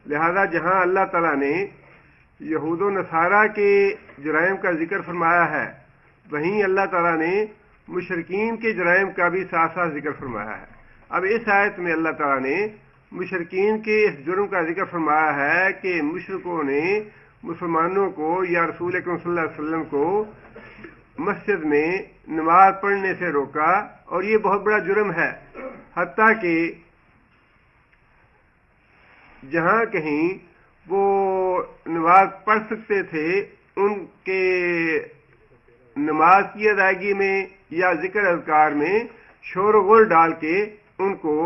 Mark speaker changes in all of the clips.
Speaker 1: لہذا جہاں اللہ تعالیٰ نے یہود و نصارہ کے جرائم کا ذکر فرمایا ہے، وہیں اللہ تعالیٰ نے مشرکین کے جرائم کا بھی ساتھ ساتھ ذکر فرمایا ہے۔ اب اس آیت میں اللہ تعالیٰ نے مشرکین کے اس جرم کا ذکر فرمایا ہے کہ مشرکوں نے مسلمانوں کو یا رسول اکرم صلی اللہ علیہ وسلم کو مسجد میں نماز پڑھنے سے روکا، اور یہ بہت بڑا جرم ہے، حتیٰ کہ جہاں کہیں وہ نماز پڑھ سکتے تھے ان کے نماز کی ادائیگی میں یا ذکر اذکار میں شور و غل ڈال کے ان کو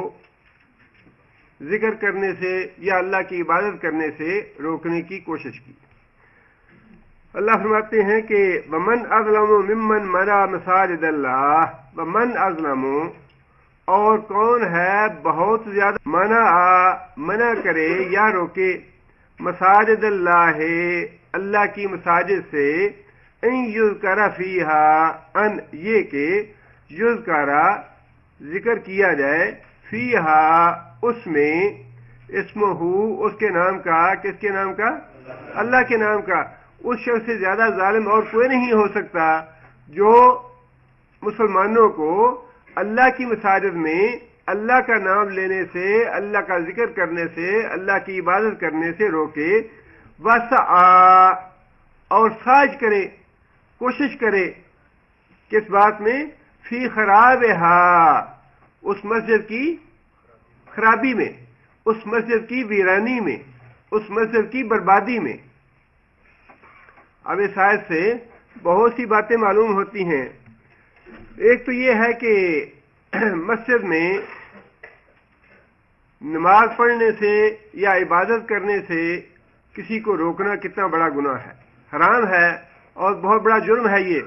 Speaker 1: ذکر کرنے سے یا اللہ کی عبادت کرنے سے روکنے کی کوشش کی۔ اللہ فرماتے ہیں کہ وَمَنْ أَظْلَمُ مِمَّنْ مَنَعَ مَسَاجِدَ اللَّهِ وَمَنْ أَظْلَمُ، اور کون ہے بہت زیادہ منع کرے یا روکے مساجد اللہ، اللہ کی مساجد سے، ان یذکر فیہا، ان یہ کہ یذکر ذکر کیا جائے، فیہا اس میں، اسمہ اس کے نام کا، کس کے نام کا؟ اللہ کے نام کا۔ اس شخص سے زیادہ ظالم اور کوئی نہیں ہو سکتا جو مسلمانوں کو اللہ کی مساجد میں اللہ کا نام لینے سے، اللہ کا ذکر کرنے سے، اللہ کی عبادت کرنے سے روکے، وسعی، اور ساج کرے، کوشش کرے، کس بات میں؟ فی خرابہا، اس مسجد کی خرابی میں، اس مسجد کی ویرانی میں، اس مسجد کی بربادی میں۔ اب اس آیت سے بہت سی باتیں معلوم ہوتی ہیں۔ ایک تو یہ ہے کہ مسجد میں نماز پڑھنے سے یا عبادت کرنے سے کسی کو روکنا کتنا بڑا گناہ ہے، حرام ہے اور بہت بڑا جرم ہے۔ یہ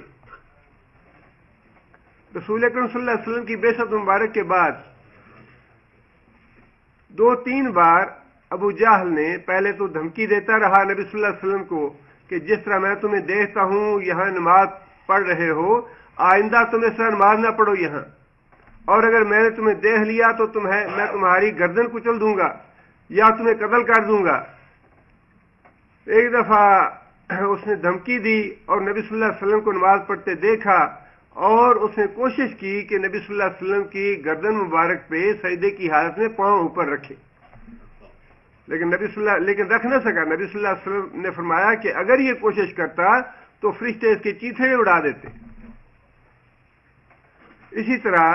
Speaker 1: رسول اکرم صلی اللہ علیہ وسلم کی بعثت مبارک کے بعد 2-3 بار ابو جہل نے پہلے تو دھمکی دیتا رہا نبی صلی اللہ علیہ وسلم کو کہ جس طرح میں تمہیں دیکھتا ہوں یہاں نماز پڑھ رہے ہو، آئندہ تم اس طرح نماز نہ پڑھو یہاں، اور اگر میں نے تمہیں دیکھ لیا تو میں تمہاری گردن کچل دوں گا یا تمہیں قتل کر دوں گا۔ ایک دفعہ اس نے دھمکی دی اور نبی صلی اللہ علیہ وسلم کو نماز پڑھتے دیکھا، اور اس نے کوشش کی کہ نبی صلی اللہ علیہ وسلم کی گردن مبارک پہ سجدے کی حالت میں پاؤں اوپر رکھے، لیکن رکھ نہ سکا۔ نبی صلی اللہ علیہ وسلم نے فرمایا کہ اگر یہ کوشش کرتا تو فرشتے اس کے چیتھڑے اڑا دیتے۔ اسی طرح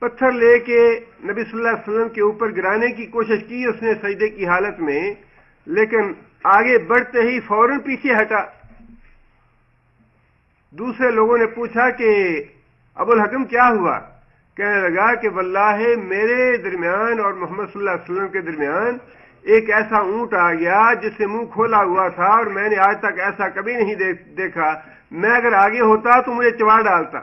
Speaker 1: پتھر لے کے نبی صلی اللہ علیہ وسلم کے اوپر گرانے کی کوشش کی اس نے سجدے کی حالت میں، لیکن آگے بڑھتے ہی فوراً پیچھے ہٹا۔ دوسرے لوگوں نے پوچھا کہ ابو الحکم کیا ہوا؟ کہنے لگا کہ واللہ میرے درمیان اور محمد صلی اللہ علیہ وسلم کے درمیان ایک ایسا اونٹ آ گیا جس سے منہ کھولا ہوا تھا، اور میں نے آج تک ایسا کبھی نہیں دیکھا، میں اگر آگے ہوتا تو مجھے چبا ڈالتا۔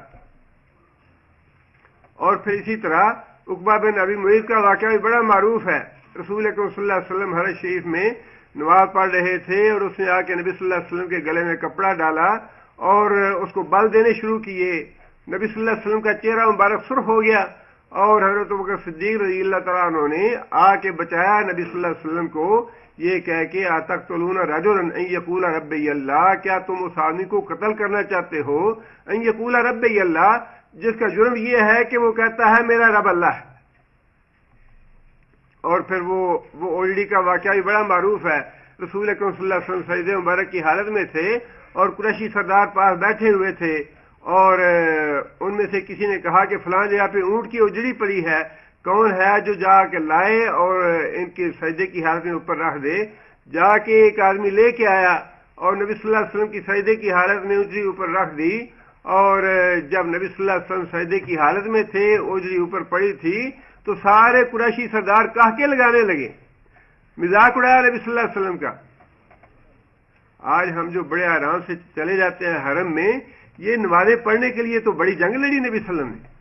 Speaker 1: اور پھر اسی طرح عقبہ بن ابی معیط کا واقعہ بھی بڑا معروف ہے۔ رسول اکرم صلی اللہ علیہ وسلم حرم شریف میں نماز پڑھ رہے تھے، اور اس نے آ کے نبی صلی اللہ علیہ وسلم کے گلے میں کپڑا ڈالا اور اس کو بل دینے شروع کیے۔ نبی صلی اللہ علیہ وسلم کا چہرہ مبارک سرخ ہو گیا، اور حضرت ابوبکر صدیق رضی اللہ تعالیٰ عنہ نے آ کے بچایا نبی صلی اللہ علیہ وسلم کو، یہ کہہ کہ اتقتلون رجلا ان یقول ربی اللہ، کیا تم اس آدمی کو قتل کرنا چاہتے ہو، ان یقول ربی اللہ، جس کا جرم یہ ہے کہ وہ کہتا ہے میرا رب اللہ ہے۔ اور پھر وہ اوجڑی کا واقعہ بھی بڑا معروف ہے۔ رسول اکرم صلی اللہ علیہ وسلم سجدے مبارک کی حالت میں تھے، اور قریشی سردار پاس بیٹھے ہوئے تھے، اور ان میں سے کسی نے کہا کہ فلاں جگہ پہ اونٹ کی اجڑی پڑی ہے، کون ہے جو جا کے لائے اور ان کے سجدے کی حالت میں اوپر رکھ دے۔ جا کے ایک آدمی لے کے آیا اور نبی صلی اللہ علیہ وسلم کی سجدے کی حالت میں اجڑی اوپر رکھ دی، اور جب نبی صلی اللہ علیہ وسلم سجدے کی حالت میں تھے، اجڑی اوپر پڑی تھی، تو سارے قریشی سردار کہکے لگانے لگے، مذاق اڑایا نبی صلی اللہ علیہ وسلم کا۔ آج ہم جو بڑے آرام سے چلے جاتے ہیں حرم میں، یہ نمازیں پڑھنے کے لیے تو بڑی جنگ لڑی نبی صلی اللہ علیہ وسلم نے۔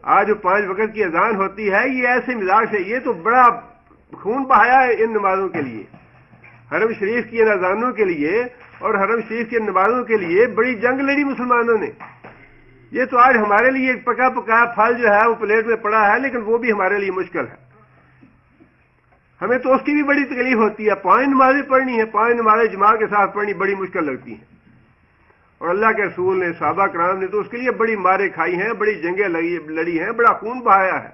Speaker 1: آج جو 5 وقت کی اذان ہوتی ہے، یہ ایسے مزاج سے، یہ تو بڑا خون بہایا ہے ان نمازوں کے لیے، حرم شریف کی ان اذانوں کے لیے اور حرم شریف کی نمازوں کے لیے بڑی جنگ لڑی مسلمانوں نے۔ یہ تو آج ہمارے لیے ایک پکا پکایا پھل جو ہے وہ پلیٹ میں پڑا ہے، لیکن وہ بھی ہمارے لیے مشکل ہے۔ ہمیں تو اس کی بھی بڑی تکلیف ہوتی ہے. 5 نمازیں پڑھنی ہے, 5 نمازیں جماعت کے ساتھ پڑھنی بڑی مشکل لگتی ہیں. اور اللہ کے رسول نے, صحابہ کرام نے تو اس کے لیے بڑی ماریں کھائی ہیں, بڑی جنگیں لڑی ہیں, بڑا خون بہایا ہے.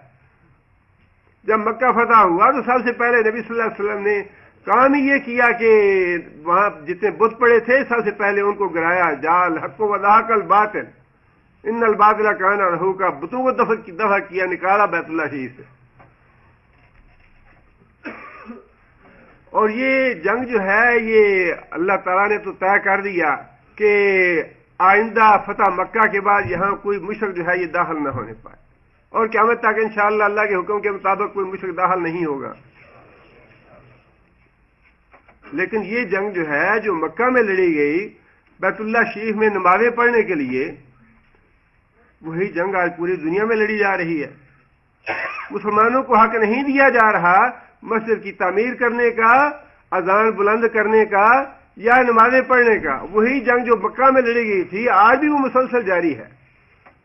Speaker 1: جب مکہ فتح ہوا تو سب سے پہلے نبی صلی اللہ علیہ وسلم نے کام ہی یہ کیا کہ وہاں جتنے بت پڑے تھے سب سے پہلے ان کو گرایا. جال حق و ذاق الباطل ان الباطل کان زہوقا, بتوں کو دفع کیا, نکالا بیت اللہ شریف سے. اور یہ جنگ جو ہے یہ اللہ تعالیٰ نے تو طے کر دیا کہ آئندہ فتح مکہ کے بعد یہاں کوئی مشرک جو ہے یہ داخل نہ ہونے پائے, اور قیامت تک انشاءاللہ اللہ کے حکم کے مطابق کوئی مشرک داخل نہیں ہوگا. لیکن یہ جنگ جو ہے جو مکہ میں لڑی گئی بیت اللہ شریف میں نمازیں پڑھنے کے لیے, وہی جنگ آج پوری دنیا میں لڑی جا رہی ہے. مسلمانوں کو حق نہیں دیا جا رہا مسجد کی تعمیر کرنے کا, اذان بلند کرنے کا یا نمازیں پڑھنے کا. وہی جنگ جو مکہ میں لڑی گئی تھی آج بھی وہ مسلسل جاری ہے,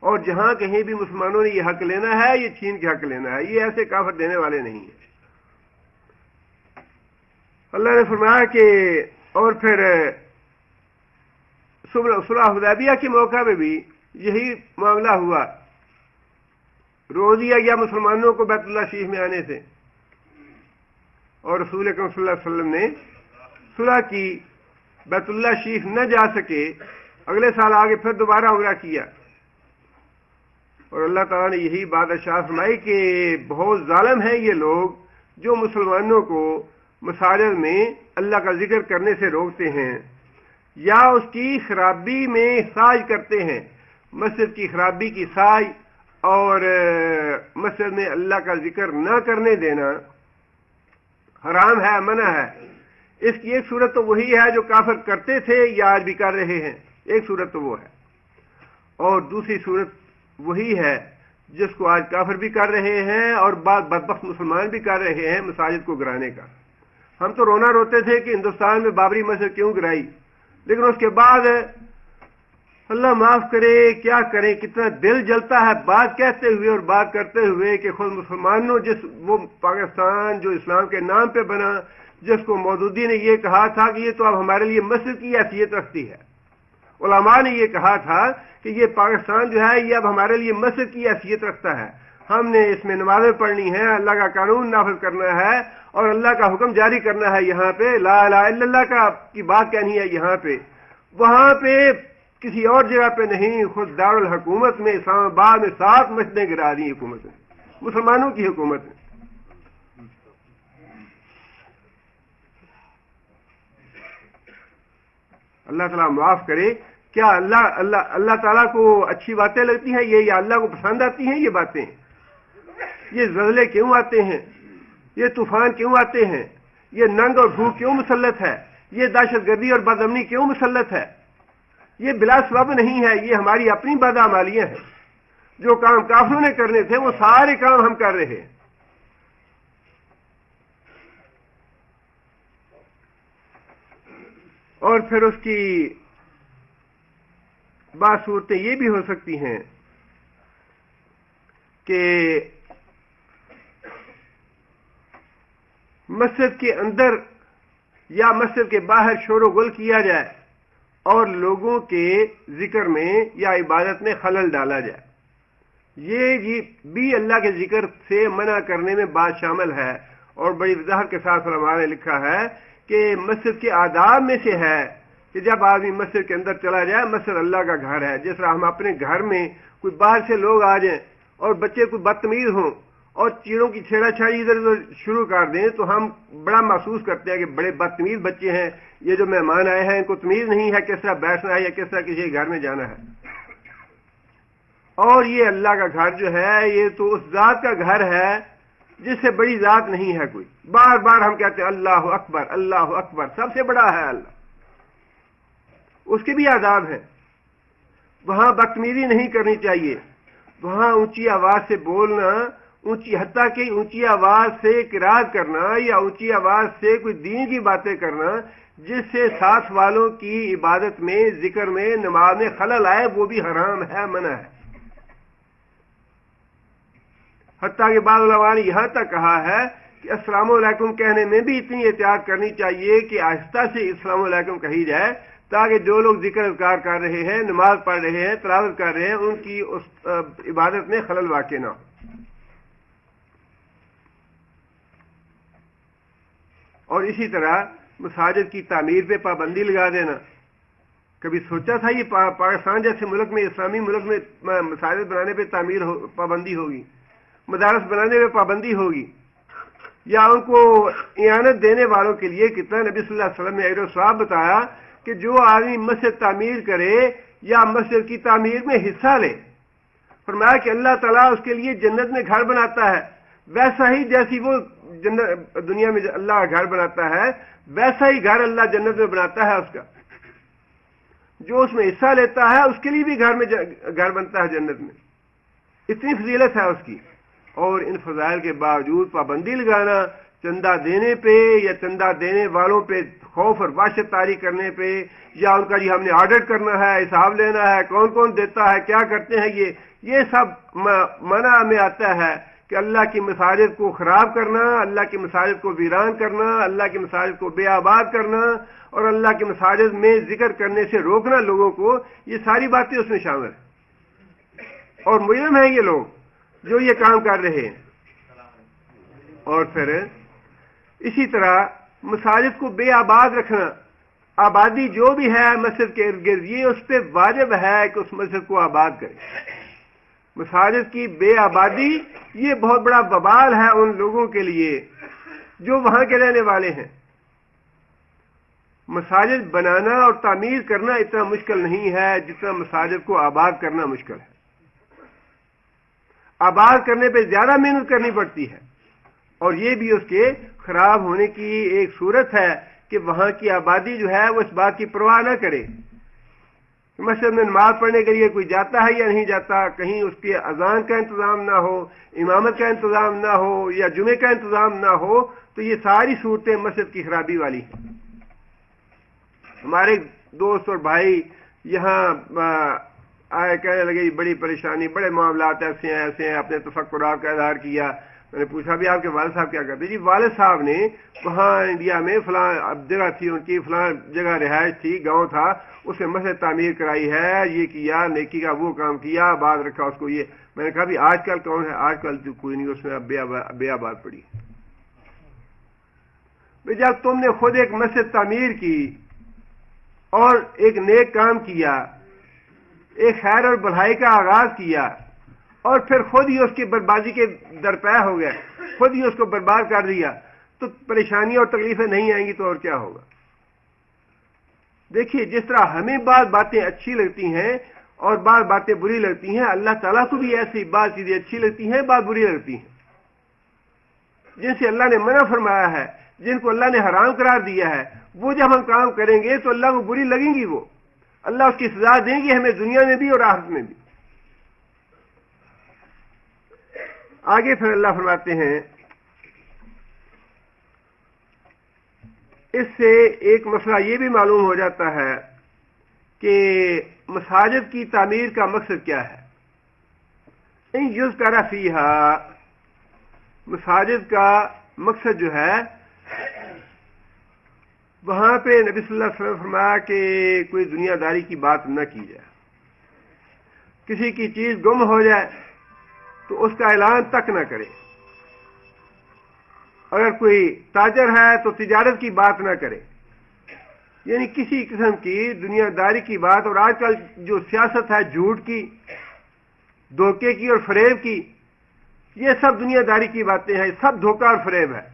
Speaker 1: اور جہاں کہیں بھی مسلمانوں نے یہ حق لینا ہے یہ چھین کے حق لینا ہے, یہ ایسے کافر دینے والے نہیں ہیں. اللہ نے فرمایا کہ اور پھر صلح حدیبیہ کے موقع میں بھی یہی معاملہ ہوا, روک دیا گیا مسلمانوں کو بیت اللہ شریف میں آنے سے, اور رسول اکرم صلی اللہ علیہ وسلم نے صلح کی, بیت اللہ شریف نہ جا سکے, اگلے سال آگے پھر دوبارہ عمرہ کیا. اور اللہ تعالیٰ نے یہی بات ارشاد فرمائی کہ بہت ظالم ہیں یہ لوگ جو مسلمانوں کو مساجد میں اللہ کا ذکر کرنے سے روکتے ہیں یا اس کی خرابی میں ساز کرتے ہیں. مسجد کی خرابی کی ساز اور مسجد میں اللہ کا ذکر نہ کرنے دینا حرام ہے, منع ہے. اس کی ایک صورت تو وہی ہے جو کافر کرتے تھے یا آج بھی کر رہے ہیں, ایک صورت تو وہ ہے, اور دوسری صورت وہی ہے جس کو آج کافر بھی کر رہے ہیں اور بعض بدبخت مسلمان بھی کر رہے ہیں, مساجد کو گرانے کا. ہم تو رونا روتے تھے کہ ہندوستان میں بابری مسجد کیوں گرائی, لیکن اس کے بعد اللہ معاف کرے کیا کریں, کتنا دل جلتا ہے بات کہتے ہوئے اور بات کرتے ہوئے کہ خود مسلمانوں وہ پاکستان جو اسلام کے نام پہ بنا, جس کو مودودی نے یہ کہا تھا کہ یہ تو اب ہمارے لیے مسجد کی حیثیت رکھتی ہے, علماء نے یہ کہا تھا کہ یہ پاکستان جو ہے یہ اب ہمارے لیے مسجد کی حیثیت رکھتا ہے, ہم نے اس میں نمازیں پڑھنی ہے, اللہ کا قانون نافذ کرنا ہے اور اللہ کا حکم جاری کرنا ہے, یہاں پہ لا الہ الا اللہ کی بات کہنی ہے یہاں پہ, وہاں پہ کسی اور جگہ پہ نہیں. خود دارالحکومت میں اسلام آباد میں 7 مسجدیں گرا دی حکومت نے, مسلمانوں کی حکومت نے. اللہ تعالیٰ معاف کرے. کیا اللہ تعالیٰ کو اچھی باتیں لگتی ہیں یہ, یا اللہ کو پسند آتی ہیں یہ باتیں؟ یہ زلزلے کیوں آتے ہیں, یہ طوفان کیوں آتے ہیں, یہ ننگ اور بھوک کیوں مسلط ہے, یہ دہشت گردی اور بد امنی کیوں مسلط ہے؟ یہ بلا سبب نہیں ہے, یہ ہماری اپنی بدعمالیاں ہیں. جو کام کافروں نے کرنے تھے وہ سارے کام ہم کر رہے ہیں. اور پھر اس کی بعض صورتیں یہ بھی ہو سکتی ہیں کہ مسجد کے اندر یا مسجد کے باہر شور و غل کیا جائے اور لوگوں کے ذکر میں یا عبادت میں خلل ڈالا جائے. یہ بھی اللہ کے ذکر سے منع کرنے میں بات شامل ہے, اور بڑی وضاحت کے ساتھ علماء نے لکھا ہے کہ مسجد کے آداب میں سے ہے کہ جب آدمی مسجد کے اندر چلا جائے, مسجد اللہ کا گھر ہے. جس طرح ہم اپنے گھر میں کوئی باہر سے لوگ آ جائیں اور بچے کوئی بدتمیز ہوں اور چیزوں کی چھیڑا چھاڑی ادھر ادھر شروع کر دیں تو ہم بڑا محسوس کرتے ہیں کہ بڑے بدتمیز بچے ہیں, یہ جو مہمان آئے ہیں ان کو تمیز نہیں ہے کس طرح بیٹھنا ہے یا کس طرح کسی گھر میں جانا ہے. اور یہ اللہ کا گھر جو ہے یہ تو اس ذات کا گھر ہے جس سے بڑی ذات نہیں ہے کوئی. بار بار ہم کہتے ہیں اللہ اکبر اللہ اکبر, سب سے بڑا ہے اللہ. اس کے بھی آداب ہیں. وہاں بدتمیزی نہیں کرنی چاہیے, وہاں اونچی آواز سے بولنا, حتیٰ کہ اونچی آواز سے قرات کرنا یا اونچی آواز سے کوئی دین کی باتیں کرنا جس سے ساتھ والوں کی عبادت میں, ذکر میں, نماز میں خلل آئے, وہ بھی حرام ہے, منع ہے. حتیٰ کہ بعض علماء نے یہاں تک کہا ہے کہ السلام علیکم کہنے میں بھی اتنی احتیاط کرنی چاہیے کہ آہستہ سے السلام علیکم کہی جائے، تاکہ جو لوگ ذکر اذکار کر رہے ہیں، نماز پڑھ رہے ہیں، تلاوت کر رہے ہیں، ان کی اس عبادت میں خلل واقع نہ ہو۔ اور اسی طرح مساجد کی تعمیر پہ پابندی لگا دینا۔ کبھی سوچا تھا یہ پاکستان جیسے ملک میں، اسلامی ملک میں، مساجد بنانے پہ پابندی ہوگی، مدارس بنانے پہ پابندی ہوگی، یا ان کو اعانت دینے والوں کے لیے کتنا نبی صلی اللہ علیہ وسلم نے اجر و ثواب بتایا کہ جو آدمی مسجد تعمیر کرے یا مسجد کی تعمیر میں حصہ لے، فرمایا کہ اللہ تعالیٰ اس کے لیے جنت میں گھر بناتا ہے، ویسا ہی جیسی وہ دنیا میں اللہ گھر بناتا ہے، ویسا ہی گھر اللہ جنت میں بناتا ہے اس کا۔ جو اس میں حصہ لیتا ہے اس کے لیے بھی گھر بنتا ہے جنت میں۔ اتنی فضیلت ہے اس کی، اور ان فضائل کے باوجود پابندی لگانا، چندہ دینے پہ یا چندہ دینے والوں پہ خوف اور وحشت طاری کرنے پہ، یا ان کا ہم نے آڈٹ کرنا ہے، حساب لینا ہے، کون کون دیتا ہے، کیا کرتے ہیں، یہ سب منع میں آتا ہے کہ اللہ کی مساجد کو خراب کرنا، اللہ کی مساجد کو ویران کرنا، اللہ کی مساجد کو بے آباد کرنا، اور اللہ کی مساجد میں ذکر کرنے سے روکنا لوگوں کو، یہ ساری باتیں اس میں شامل ہیں، اور مجرم ہیں یہ لوگ جو یہ کام کر رہے ہیں۔ اور پھر اسی طرح مساجد کو بے آباد رکھنا، آبادی جو بھی ہے مسجد کے ارد گرد، یہ اس پہ واجب ہے کہ اس مسجد کو آباد کرے۔ مساجد کی بے آبادی یہ بہت بڑا وبال ہے ان لوگوں کے لیے جو وہاں کے رہنے والے ہیں۔ مساجد بنانا اور تعمیر کرنا اتنا مشکل نہیں ہے جتنا مساجد کو آباد کرنا مشکل ہے۔ آباد کرنے پہ زیادہ محنت کرنی پڑتی ہے، اور یہ بھی اس کے خراب ہونے کی ایک صورت ہے کہ وہاں کی آبادی جو ہے وہ اس بات کی پرواہ نہ کرے۔ مسجد میں نماز پڑھنے کے لیے کوئی جاتا ہے یا نہیں جاتا، کہیں اس کے اذان کا انتظام نہ ہو، امامت کا انتظام نہ ہو، یا جمعے کا انتظام نہ ہو، تو یہ ساری صورتیں مسجد کی خرابی والی ہیں۔ ہمارے دوست اور بھائی یہاں آئے، کہنے لگے بڑی پریشانی، بڑے معاملات ایسے ہیں، اپنے تفکرات کا اظہار کیا۔ میں نے پوچھا بھی آپ کے والد صاحب کیا کرتے؟ جی والد صاحب نے وہاں انڈیا میں فلاں جگہ تھی، ان کی فلاں جگہ رہائش تھی، گاؤں تھا، اس میں مسجد تعمیر کرائی ہے، یہ کیا، نیکی کا وہ کام کیا، آباد رکھا اس کو۔ یہ میں نے کہا بھی آج کل کون ہے؟ آج کل تو کوئی نہیں، اس میں اب بے آباد پڑی۔ جب تم نے خود ایک مسجد تعمیر کی اور ایک نیک کام کیا، ایک خیر اور بھلائی کا آغاز کیا، اور پھر خود ہی اس کی بربادی کے درپے ہو گئے، خود ہی اس کو برباد کر دیا، تو پریشانیاں اور تکلیفیں نہیں آئیں گی تو اور کیا ہوگا؟ دیکھیے، جس طرح ہمیں بعض باتیں اچھی لگتی ہیں اور بعض باتیں بری لگتی ہیں، اللہ تعالیٰ کو بھی ایسی بعض چیزیں اچھی لگتی ہیں، بعض بری لگتی ہیں۔ جن سے اللہ نے منع فرمایا ہے، جن کو اللہ نے حرام قرار دیا ہے، وہ جب ہم کام کریں گے تو اللہ کو بری لگیں گی، وہ اللہ اس کی سزا دیں گے ہمیں دنیا میں بھی اور آخرت میں بھی۔ آگے پھر اللہ فرماتے ہیں، اس سے ایک مسئلہ یہ بھی معلوم ہو جاتا ہے کہ مساجد کی تعمیر کا مقصد کیا ہے۔ ان یذکر فیہا، مساجد کا مقصد جو ہے وہاں پہ نبی صلی اللہ علیہ وسلم فرمایا کہ کوئی دنیا داری کی بات نہ کی جائے، کسی کی چیز گم ہو جائے تو اس کا اعلان تک نہ کرے، اگر کوئی تاجر ہے تو تجارت کی بات نہ کرے، یعنی کسی قسم کی دنیا داری کی بات۔ اور آج کل جو سیاست ہے جھوٹ کی، دھوکے کی اور فریب کی، یہ سب دنیا داری کی باتیں ہیں، سب دھوکہ اور فریب ہے۔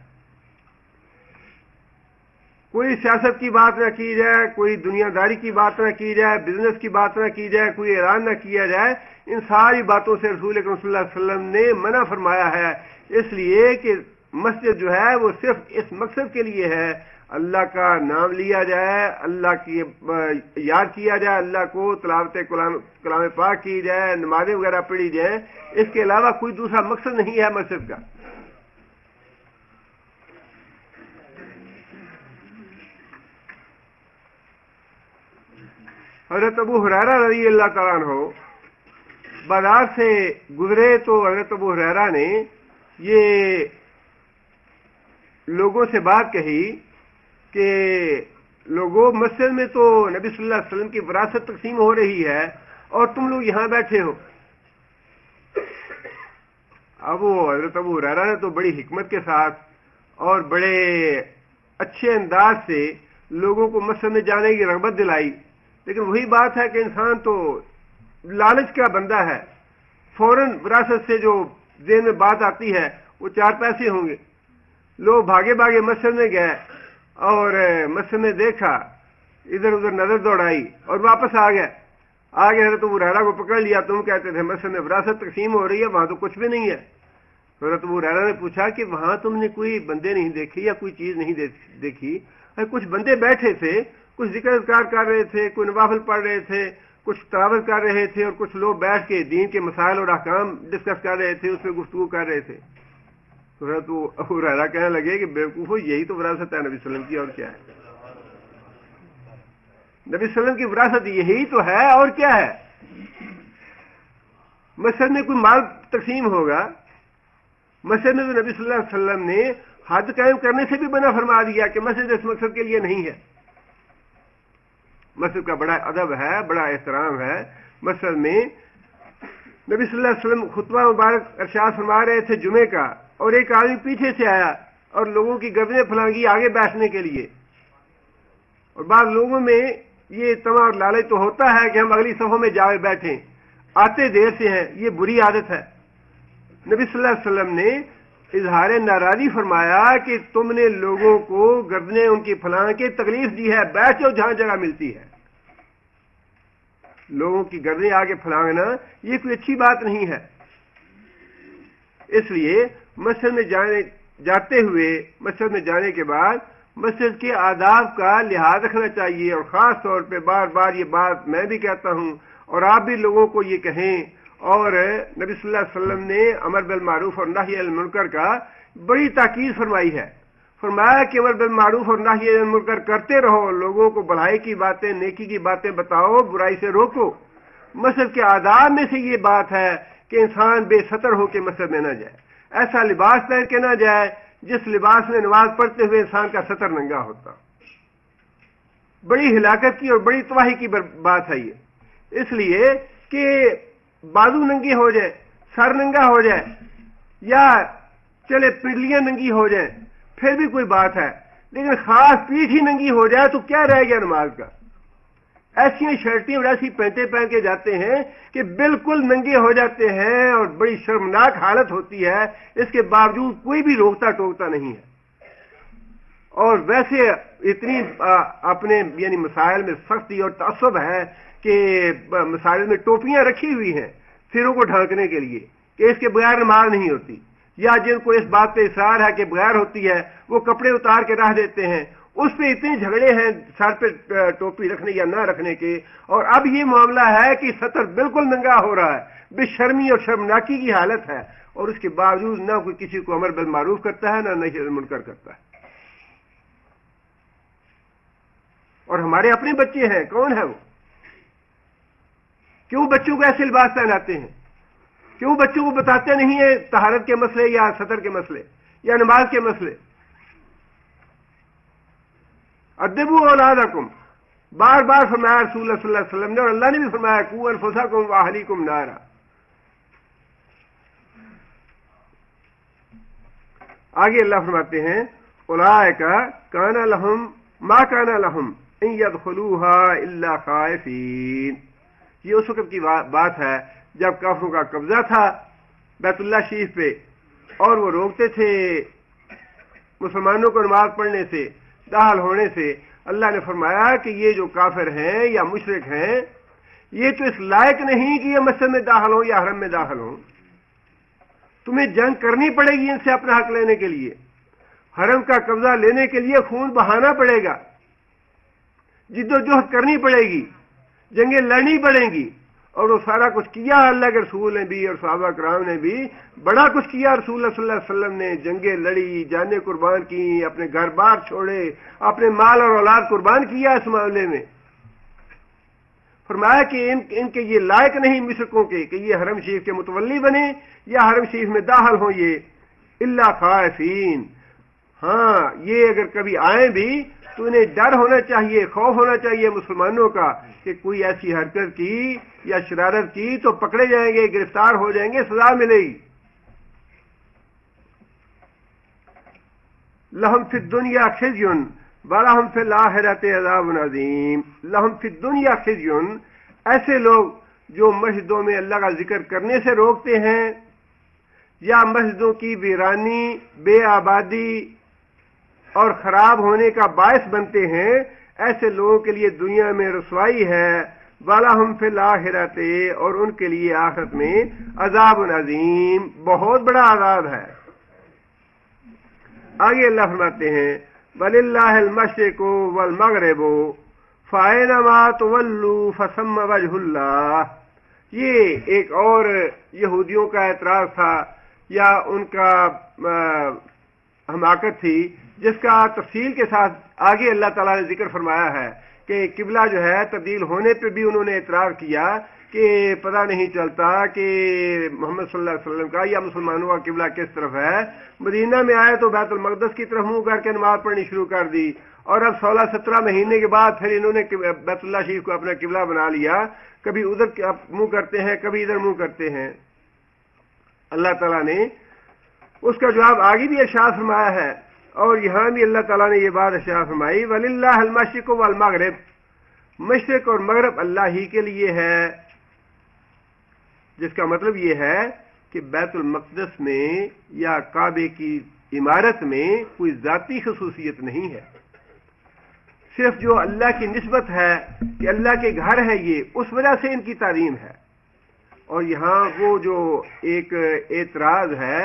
Speaker 1: کوئی سیاست کی بات نہ کی جائے، کوئی دنیا داری کی بات نہ کی جائے، بزنس کی بات نہ کی جائے، کوئی اعلان نہ کیا جائے۔ ان ساری باتوں سے رسول اکرم صلی اللہ علیہ وسلم نے منع فرمایا ہے، اس لیے کہ مسجد جو ہے وہ صرف اس مقصد کے لیے ہے، اللہ کا نام لیا جائے، اللہ کی یاد کیا جائے، اللہ کو تلاوت کلام پاک کی جائے، نمازیں وغیرہ پڑھی جائیں، اس کے علاوہ کوئی دوسرا مقصد نہیں ہے مسجد کا۔ حضرت ابو ہریرہ رضی اللہ تعالیٰ عنہ بازار سے گزرے تو حضرت ابو ہریرہ نے یہ لوگوں سے بات کہی کہ لوگوں مسجد میں تو نبی صلی اللہ علیہ وسلم کی وراثت تقسیم ہو رہی ہے اور تم لوگ یہاں بیٹھے ہو. اب وہ حضرت ابو ہریرہ نے تو بڑی حکمت کے ساتھ اور بڑے اچھے انداز سے لوگوں کو مسجد میں جانے کی رغبت دلائی. لیکن وہی بات ہے کہ انسان تو لالچ کا بندہ ہے. فوراً وراثت سے جو ذہن میں بات آتی ہے وہ 4 پیسے ہوں گے. لوگ بھاگے بھاگے مسجد میں گئے اور مسجد میں دیکھا, ادھر ادھر نظر دوڑائی اور واپس آ گئے. آگے حضرت ابو ہریرہ کو پکڑ لیا. تم کہتے تھے مسجد میں وراثت تقسیم ہو رہی ہے, وہاں تو کچھ بھی نہیں ہے. حضرت ابو ہریرہ نے پوچھا کہ وہاں تم نے کوئی بندے نہیں دیکھے یا کوئی چیز نہیں دیکھی؟ کچھ بندے بیٹھے تھے, کچھ ذکر اذکار کر رہے تھے, کوئی نوافل پڑھ رہے تھے, کچھ تلاوت کر رہے تھے, اور کچھ لوگ بیٹھ کے دین کے مسائل اور احکام ڈسکس کر رہے تھے, اس میں گفتگو کر رہے تھے. حضرت ابو ہریرہ کہنے لگے کہ بیوقوفو, یہی تو وراثت ہے نبی صلی اللہ علیہ وسلم کی, اور کیا ہے؟ نبی صلی اللہ علیہ وسلم کی وراثت یہی تو ہے, اور کیا ہے؟ مسجد میں کوئی مال تقسیم ہوگا, مسجد میں تو نبی صلی اللہ علیہ وسلم نے حد قائم کرنے سے بھی منع فرما دیا کہ مسجد اس مقصد کے لیے نہیں ہے. مسجد کا بڑا ادب ہے, بڑا احترام ہے. مسجد میں نبی صلی اللہ علیہ وسلم خطبہ مبارک ارشاد فرما رہے تھے جمعے کا, اور ایک آدمی پیچھے سے آیا اور لوگوں کی گردنیں پھلانگی آگے بیٹھنے کے لیے. اور بعض لوگوں میں یہ طمع اور لالچ تو ہوتا ہے کہ ہم اگلی صفوں میں جا بیٹھیں, آتے دیر سے ہیں, یہ بری عادت ہے. نبی صلی اللہ علیہ وسلم نے اظہار ناراضی فرمایا کہ تم نے لوگوں کو گردنیں ان کی پھلانگ کے تکلیف دی ہے, بیٹھ جاؤ جہاں جگہ ملتی ہے. لوگوں کی گردنیں آگے پھلانگنا یہ کوئی اچھی بات نہیں ہے. اس لیے مسجد میں جاتے ہوئے, مسجد میں جانے کے بعد مسجد کے آداب کا لحاظ رکھنا چاہیے. اور خاص طور پہ بار بار یہ بات میں بھی کہتا ہوں اور آپ بھی لوگوں کو یہ کہیں. اور نبی صلی اللہ علیہ وسلم نے امر بالمعروف اور نہی عن المنکر کا بڑی تاکید فرمائی ہے. فرمایا کہ امر بالمعروف اور نہی عن المنکر کرتے رہو, لوگوں کو بھلائی کی باتیں, نیکی کی باتیں بتاؤ, برائی سے روکو. مسجد کے آداب میں سے یہ بات ہے کہ انسان بے ستر ہو کے مسجد میں نہ جائے, ایسا لباس پہن کے نہ جائے جس لباس میں نماز پڑھتے ہوئے انسان کا ستر ننگا ہوتا. بڑی ہلاکت کی اور بڑی تباہی کی بات ہے یہ. اس لیے کہ بازو ننگے ہو جائے, سر ننگا ہو جائے, یا چلے پنڈلیاں ننگی ہو جائیں پھر بھی کوئی بات ہے, لیکن خاص پیٹھ ہی ننگی ہو جائے تو کیا رہ گیا نماز کا؟ ایسی شرٹیں اور ایسی پینٹیں پہن کے جاتے ہیں کہ بالکل ننگے ہو جاتے ہیں اور بڑی شرمناک حالت ہوتی ہے. اس کے باوجود کوئی بھی روکتا ٹوکتا نہیں ہے. اور ویسے اتنی اپنے یعنی مسائل میں سختی اور تعصب ہے کہ مسائل میں ٹوپیاں رکھی ہوئی ہیں سروں کو ڈھانکنے کے لیے کہ اس کے بغیر نماز نہیں ہوتی, یا جن کو اس بات پہ اصرار ہے کہ بغیر ہوتی ہے وہ کپڑے اتار کے رکھ دیتے ہیں. اس پہ اتنے جھگڑے ہیں سر پہ ٹوپی رکھنے یا نہ رکھنے کے. اور اب یہ معاملہ ہے کہ ستر بالکل ننگا ہو رہا ہے, بے شرمی اور شرمناکی کی حالت ہے, اور اس کے باوجود نہ کوئی کسی کو امر بالمعروف کرتا ہے نہ نہی عن المنکر کرتا ہے. اور ہمارے اپنے بچے ہیں, کون ہے وہ؟ کیوں بچوں کو ایسے لباس پہناتے ہیں؟ کیوں بچوں کو بتاتے نہیں ہیں طہارت کے مسئلے یا ستر کے مسئلے یا نماز کے مسئلے؟ ادبوا اولادکم, بار بار فرمایا رسول اللہ صلی اللہ علیہ وسلم نے, اور اللہ نے بھی فرمایا قوا انفسکم واہلیکم نارا. آگے اللہ فرماتے ہیں اولئک کان لہم ما کان لہم ان يدخلوها الا خائفین. یہ اس وقت کی بات ہے جب کافروں کا قبضہ تھا بیت اللہ شریف پہ, اور وہ روکتے تھے مسلمانوں کو نماز پڑھنے سے, داخل ہونے سے. اللہ نے فرمایا کہ یہ جو کافر ہیں یا مشرک ہیں یہ تو اس لائق نہیں کہ یہ مسجد میں داخل ہوں یا حرم میں داخل ہوں. تمہیں جنگ کرنی پڑے گی ان سے اپنا حق لینے کے لیے, حرم کا قبضہ لینے کے لیے خون بہانا پڑے گا, جدوجہد کرنی پڑے گی, جنگیں لڑنی پڑیں گی. اور وہ سارا کچھ کیا اللہ کے رسول نے بھی اور صحابہ کرام نے بھی بڑا کچھ کیا. رسول اللہ صلی اللہ علیہ وسلم نے جنگیں لڑی, جانیں قربان کی, اپنے گھر بار چھوڑے, اپنے مال اور اولاد قربان کیا اس معاملے میں. فرمایا کہ ان کے یہ لائق نہیں مشرکوں کے کہ یہ حرم شریف کے متولی بنے یا حرم شریف میں داخل ہوں, یہ الا خائفین, ہاں یہ اگر کبھی آئیں بھی تو انہیں ڈر ہونا چاہیے، خوف ہونا چاہیے مسلمانوں کا کہ کوئی ایسی حرکت کی یا شرارت کی تو پکڑے جائیں گے، گرفتار ہو جائیں گے، سزا ملے گی۔ لہم فی الدنیا خزی ولہم فی الآخرۃ عذاب عظیم۔ لہم فی الدنیا خزی، ایسے لوگ جو مسجدوں میں اللہ کا ذکر کرنے سے روکتے ہیں یا مسجدوں کی ویرانی، بے آبادی اور خراب ہونے کا باعث بنتے ہیں، ایسے لوگوں کے لیے دنیا میں رسوائی ہے، وَلَهُمْ فِي الْآخِرَةِ، اور ان کے لیے آخرت میں عذاب عظیم، بہت بڑا عذاب ہے۔ آگے اللہ فرماتے ہیں وَلِلَّهِ الْمَشْرِقُ وَالْمَغْرِبُ فَأَيْنَمَا تُوَلُّوا فَثَمَّ وَجْهُ اللَّهِ۔ یہ ایک اور یہودیوں کا اعتراض تھا یا ان کا حماقت تھی، جس کا تفصیل کے ساتھ آگے اللہ تعالیٰ نے ذکر فرمایا ہے کہ قبلہ جو ہے تبدیل ہونے پہ بھی انہوں نے اعتراض کیا کہ پتہ نہیں چلتا کہ محمد صلی اللہ علیہ وسلم کا یا مسلمانوں کا قبلہ کس طرف ہے۔ مدینہ میں آئے تو بیت المقدس کی طرف منہ کر کے نماز پڑھنی شروع کر دی، اور اب 16-17 مہینے کے بعد پھر انہوں نے بیت اللہ شریف کو اپنا قبلہ بنا لیا، کبھی ادھر منہ کرتے ہیں کبھی ادھر منہ کرتے ہیں۔ اللہ تعالیٰ نے اس کا جواب آگے بھی ارشاد فرمایا ہے، اور یہاں بھی اللہ تعالیٰ نے یہ بات ارشاد فرمائی وَلِلَّهِ الْمَشْرِقُ وَالْمَغْرِبُ، مشرق اور مغرب اللہ ہی کے لیے ہے، جس کا مطلب یہ ہے کہ بیت المقدس میں یا کعبے کی عمارت میں کوئی ذاتی خصوصیت نہیں ہے، صرف جو اللہ کی نسبت ہے کہ اللہ کے گھر ہے، یہ اس وجہ سے ان کی تعظیم ہے۔ اور یہاں وہ جو ایک اعتراض ہے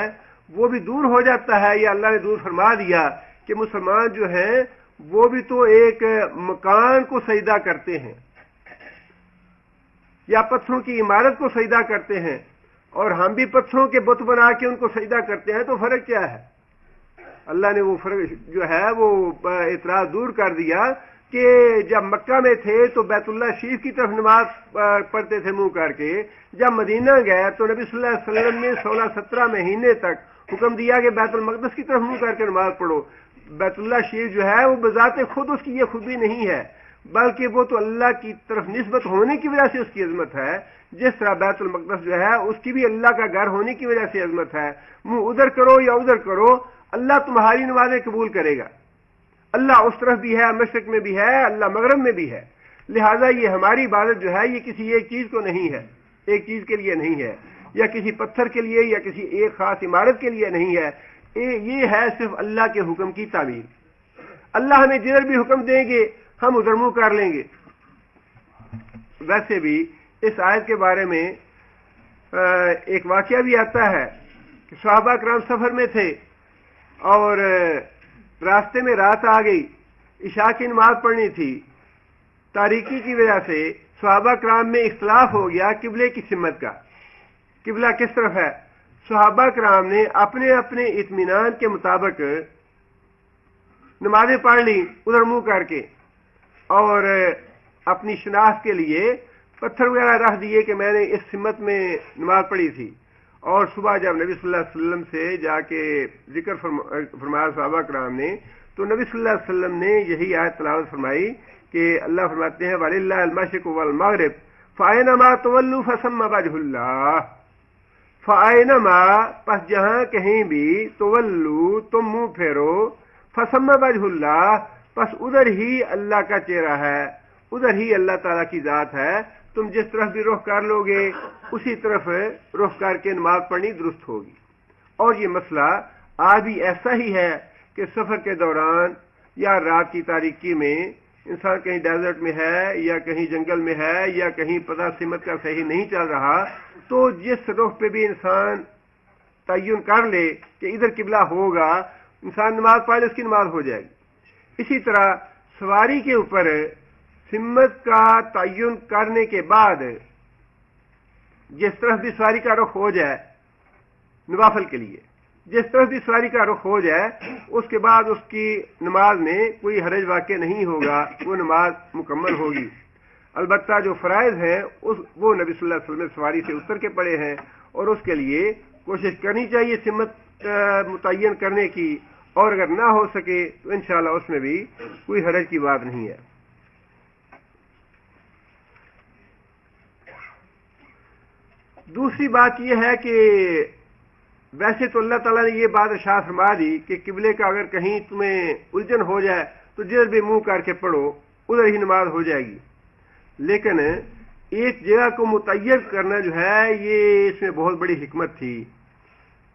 Speaker 1: وہ بھی دور ہو جاتا ہے، یا اللہ نے دور فرما دیا کہ مسلمان جو ہیں وہ بھی تو ایک مکان کو سجدہ کرتے ہیں یا پتھروں کی عمارت کو سجدہ کرتے ہیں، اور ہم بھی پتھروں کے بت بنا کے ان کو سجدہ کرتے ہیں، تو فرق کیا ہے؟ اللہ نے وہ فرق جو ہے وہ اعتراض دور کر دیا کہ جب مکہ میں تھے تو بیت اللہ شریف کی طرف نماز پڑھتے تھے منہ کر کے، جب مدینہ گئے تو نبی صلی اللہ علیہ وسلم نے 16-17 مہینے تک حکم دیا کہ بیت المقدس کی طرف منہ کر کے نماز پڑھو۔ بیت اللہ شریف جو ہے وہ بذات خود اس کی یہ خوبی نہیں ہے، بلکہ وہ تو اللہ کی طرف نسبت ہونے کی وجہ سے اس کی عظمت ہے، جس طرح بیت المقدس جو ہے اس کی بھی اللہ کا گھر ہونے کی وجہ سے عظمت ہے۔ منہ ادھر کرو یا ادھر کرو، اللہ تمہاری نمازیں قبول کرے گا۔ اللہ اس طرف بھی ہے، مشرق میں بھی ہے، اللہ مغرب میں بھی ہے، لہذا یہ ہماری عبادت جو ہے یہ کسی ایک چیز کو نہیں ہے، ایک چیز کے لیے نہیں ہے، یا کسی پتھر کے لیے یا کسی ایک خاص عمارت کے لیے نہیں ہے، یہ ہے صرف اللہ کے حکم کی تعمیل۔ اللہ ہمیں جدھر بھی حکم دیں گے ہم ادھر منہ کر لیں گے۔ ویسے بھی اس آیت کے بارے میں ایک واقعہ بھی آتا ہے کہ صحابہ کرام سفر میں تھے اور راستے میں رات آ گئی، عشاء کی نماز پڑھنی تھی، تاریکی کی وجہ سے صحابہ کرام میں اختلاف ہو گیا قبلے کی سمت کا، قبلہ کس طرف ہے۔ صحابہ کرام نے اپنے اپنے اطمینان کے مطابق نمازیں پڑھ لی ادھر منہ کر کے، اور اپنی شناخت کے لیے پتھر وغیرہ رکھ دیے کہ میں نے اس سمت میں نماز پڑھی تھی۔ اور صبح جب نبی صلی اللہ علیہ وسلم سے جا کے ذکر فرمایا صحابہ کرام نے، تو نبی صلی اللہ علیہ وسلم نے یہی آیت تلاوت فرمائی کہ اللہ فرماتے ہیں وَلِلَّهِ الْمَشْرِقُ وَالْمَغْرِبُ فَأَيْنَمَا تُوَلُّوا فَثَمَّ وَجْهُ اللَّهِ۔ فَأَيْنَمَا، پس جہاں کہیں بھی، تولو تم منہ پھیرو، فَثَمَّ وَجْهُ اللَّهِ، پس ادھر ہی اللہ کا چہرہ ہے، ادھر ہی اللہ تعالیٰ کی ذات ہے، تم جس طرف بھی رخ کر لو گے اسی طرف رخ کر کے نماز پڑھنی درست ہوگی۔ اور یہ مسئلہ آج بھی ایسا ہی ہے کہ سفر کے دوران یا رات کی تاریکی میں انسان کہیں ڈیزرٹ میں ہے یا کہیں جنگل میں ہے یا کہیں پتہ سمت کا صحیح نہیں چل رہا، تو جس رخ پہ بھی انسان تعین کر لے کہ ادھر قبلہ ہوگا، انسان نماز پڑھ لے اس کی نماز ہو جائے گی۔ اسی طرح سواری کے اوپر سمت کا تعین کرنے کے بعد جس طرف بھی سواری کا رخ ہو جائے نوافل کے لیے، جس طرف بھی سواری کا رخ ہو جائے، اس کے بعد اس کی نماز میں کوئی حرج واقع نہیں ہوگا، وہ نماز مکمل ہوگی۔ البتہ جو فرائض ہیں وہ نبی صلی اللہ علیہ وسلم سواری سے اتر کے پڑے ہیں، اور اس کے لیے کوشش کرنی چاہیے سمت متعین کرنے کی، اور اگر نہ ہو سکے تو انشاءاللہ اس میں بھی کوئی حرج کی بات نہیں ہے. دوسری بات یہ ہے کہ ویسے تو اللہ تعالیٰ نے یہ بات ارشاد فرما دی کہ قبلے کا اگر کہیں تمہیں الجھن ہو جائے تو جدھر بھی منہ کر کے پڑھو ادھر ہی نماز ہو جائے گی، لیکن ایک جگہ کو متعین کرنا جو ہے یہ اس میں بہت بڑی حکمت تھی.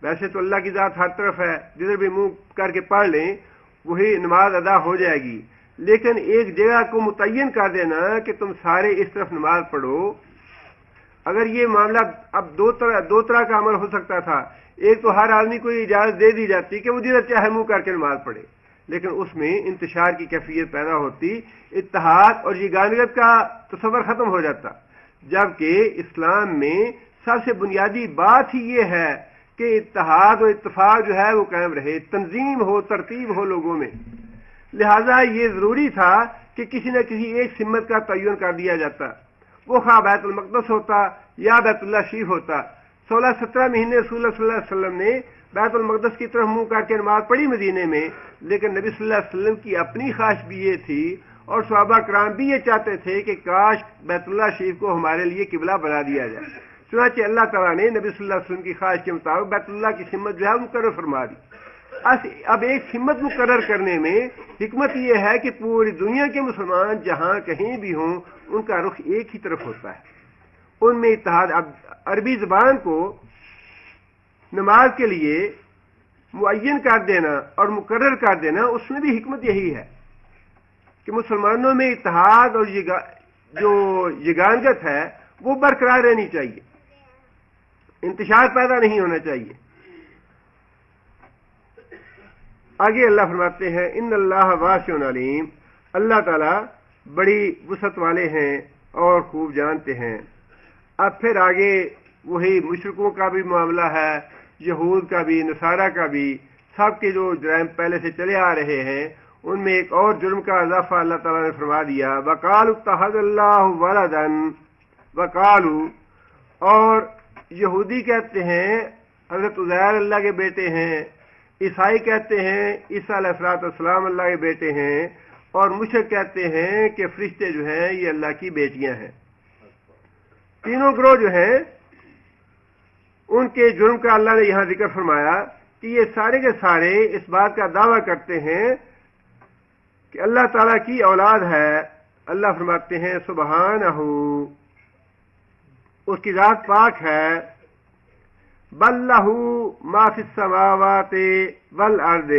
Speaker 1: ویسے تو اللہ کی ذات ہر طرف ہے، جدھر بھی منہ کر کے پڑھ لیں وہی نماز ادا ہو جائے گی، لیکن ایک جگہ کو متعین کر دینا کہ تم سارے اس طرف نماز پڑھو. اگر یہ معاملہ اب دو طرح کا عمل ہو سکتا تھا. ایک تو ہر آدمی کو اجازت دے دی جاتی کہ وہ جدھر چاہے منہ کر کے نماز پڑھے، لیکن اس میں انتشار کی کیفیت پیدا ہوتی، اتحاد اور یگانگت کا تصور ختم ہو جاتا. جبکہ اسلام میں سب سے بنیادی بات ہی یہ ہے کہ اتحاد و اتفاق جو ہے وہ قائم رہے، تنظیم ہو، ترتیب ہو لوگوں میں. لہذا یہ ضروری تھا کہ کسی نہ کسی ایک سمت کا تعین کر دیا جاتا، وہ خواہ بیت المقدس ہوتا یا بیت اللہ شریف ہوتا. 16-17 مہینے رسول اللہ صلی اللہ علیہ وسلم نے بیت المقدس کی طرف منہ کر کے نماز پڑھی مدینے میں، لیکن نبی صلی اللہ علیہ وسلم کی اپنی خواہش بھی یہ تھی اور صحابہ کرام بھی یہ چاہتے تھے کہ کاش بیت اللہ شریف کو ہمارے لیے قبلہ بنا دیا جائے. چنانچہ اللہ تعالیٰ نے نبی صلی اللہ علیہ وسلم کی خواہش کے مطابق بیت اللہ کی سمت جو ہے مقرر فرما دی. اب ایک سمت مقرر کرنے میں حکمت یہ ہے کہ پوری دنیا کے مسلمان جہاں کہیں بھی ہوں ان کا رخ ایک ہی طرف ہوتا ہے، ان میں اتحاد. اب عربی زبان کو نماز کے لیے معین کر دینا اور مقرر کر دینا، اس میں بھی حکمت یہی ہے کہ مسلمانوں میں اتحاد اور جو یگانگت ہے وہ برقرار رہنی چاہیے، انتشار پیدا نہیں ہونا چاہیے. آگے اللہ فرماتے ہیں ان اللہ واسع علیم، اللہ تعالیٰ بڑی وسعت والے ہیں اور خوب جانتے ہیں. اب پھر آگے وہی مشرکوں کا بھی معاملہ ہے، یہود کا بھی، نصارہ کا بھی، سب کے جو جرائم پہلے سے چلے آ رہے ہیں ان میں ایک اور جرم کا اضافہ اللہ تعالیٰ نے فرما دیا. وَقَالُوا اتَّخَذَ اللَّهُ وَلَدًا وَقَالُوا، اور یہودی کہتے ہیں حضرت عزیر اللہ کے بیٹے ہیں، عیسائی کہتے ہیں عیسیٰ علیہ السلام اللہ کے بیٹے ہیں، اور مشرک کہتے ہیں کہ فرشتے جو ہیں یہ اللہ کی بیٹیاں ہیں. تینوں گروہ جو ہیں ان کے جرم کا اللہ نے یہاں ذکر فرمایا کہ یہ سارے کے سارے اس بات کا دعویٰ کرتے ہیں کہ اللہ تعالیٰ کی اولاد ہے. اللہ فرماتے ہیں سبحانہ، اس کی ذات پاک ہے. بل لہو ما فی السماوات والارض،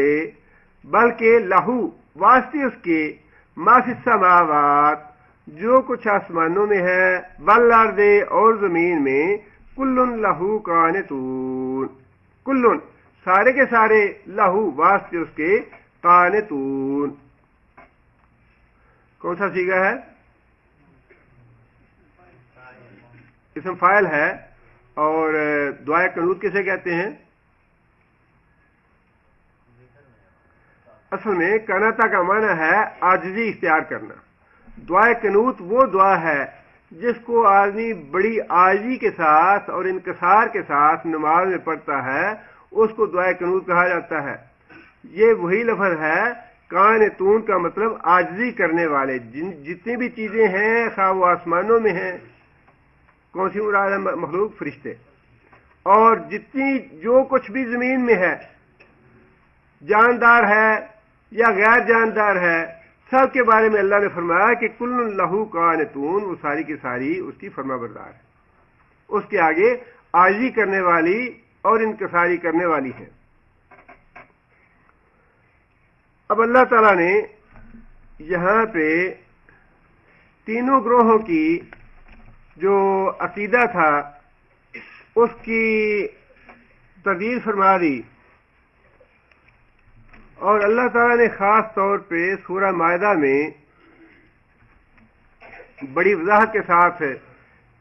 Speaker 1: بلکہ لہو واسطے اس کے، ما فی السماوات جو کچھ آسمانوں میں ہے، والارض اور زمین میں، کلن لہو قانتون، کلن سارے کے سارے، لہو واسطے اس کے، قانتون. کون سا صیغہ ہے؟ اسم فاعل ہے. اور دعائے قنوت کسے کہتے ہیں؟ اصل میں قناتا کا معنی ہے عاجزی اختیار کرنا. دعائے قنوت وہ دعا ہے جس کو آدمی بڑی عاجزی کے ساتھ اور انکسار کے ساتھ نماز میں پڑھتا ہے، اس کو دعائے قنوت کہا جاتا ہے. یہ وہی لفظ ہے، قانتون کا مطلب عاجزی کرنے والے. جتنی بھی چیزیں ہیں خواہ وہ آسمانوں میں ہیں، کون سی مراد ہے؟ مخلوق، فرشتے، اور جتنی جو کچھ بھی زمین میں ہے، جاندار ہے یا غیر جاندار ہے، سب کے بارے میں اللہ نے فرمایا کہ کل لہو قانتون، وہ ساری کی ساری اس کی فرما بردار ہے، اس کے آگے عاجزی کرنے والی اور انکساری کرنے والی ہے. اب اللہ تعالیٰ نے یہاں پہ تینوں گروہوں کی جو عقیدہ تھا اس کی تردید فرما دی، اور اللہ تعالیٰ نے خاص طور پہ سورہ مائدہ میں بڑی وضاحت کے ساتھ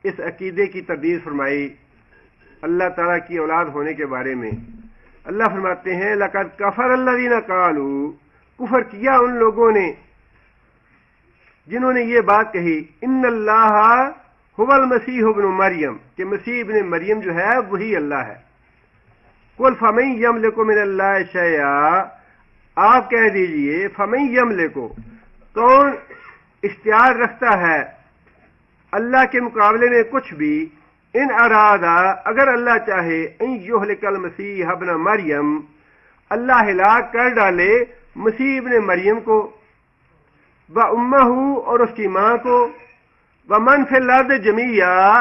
Speaker 1: اس عقیدے کی تردید فرمائی اللہ تعالیٰ کی اولاد ہونے کے بارے میں. اللہ فرماتے ہیں لقد کفر الذین قالوا، کفر کیا ان لوگوں نے جنہوں نے یہ بات کہی، ان اللہ هو المسیح ابن مریم، کہ مسیح ابن مریم جو ہے وہی اللہ ہے. قل فمن یملک من اللہ شیئا، آپ کہہ دیجئے فمن یملکو، کون اختیار رکھتا ہے اللہ کے مقابلے میں کچھ بھی، ان ارادہ اگر اللہ چاہے، ان یہلک المسیح ابن مریم، اللہ ہلاک کر ڈالے مسیح ابن مریم کو، وامہ اور اس کی ماں کو، ومن فی الارض جمیعا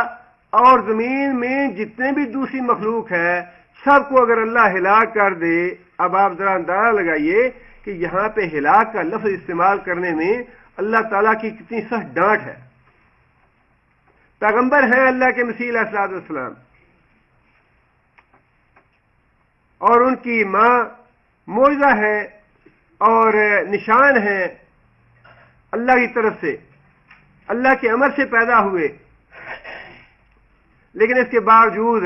Speaker 1: اور زمین میں جتنے بھی دوسری مخلوق ہے سب کو اگر اللہ ہلاک کر دے۔ اب آپ ذرا اندازہ لگائیے کہ یہاں پہ ہلاک کا لفظ استعمال کرنے میں اللہ تعالیٰ کی کتنی سخت ڈانٹ ہے۔ پیغمبر ہیں اللہ کے مسیح علیہ السلام، اور ان کی ماں معجزہ ہے اور نشان ہے اللہ کی طرف سے، اللہ کے امر سے پیدا ہوئے، لیکن اس کے باوجود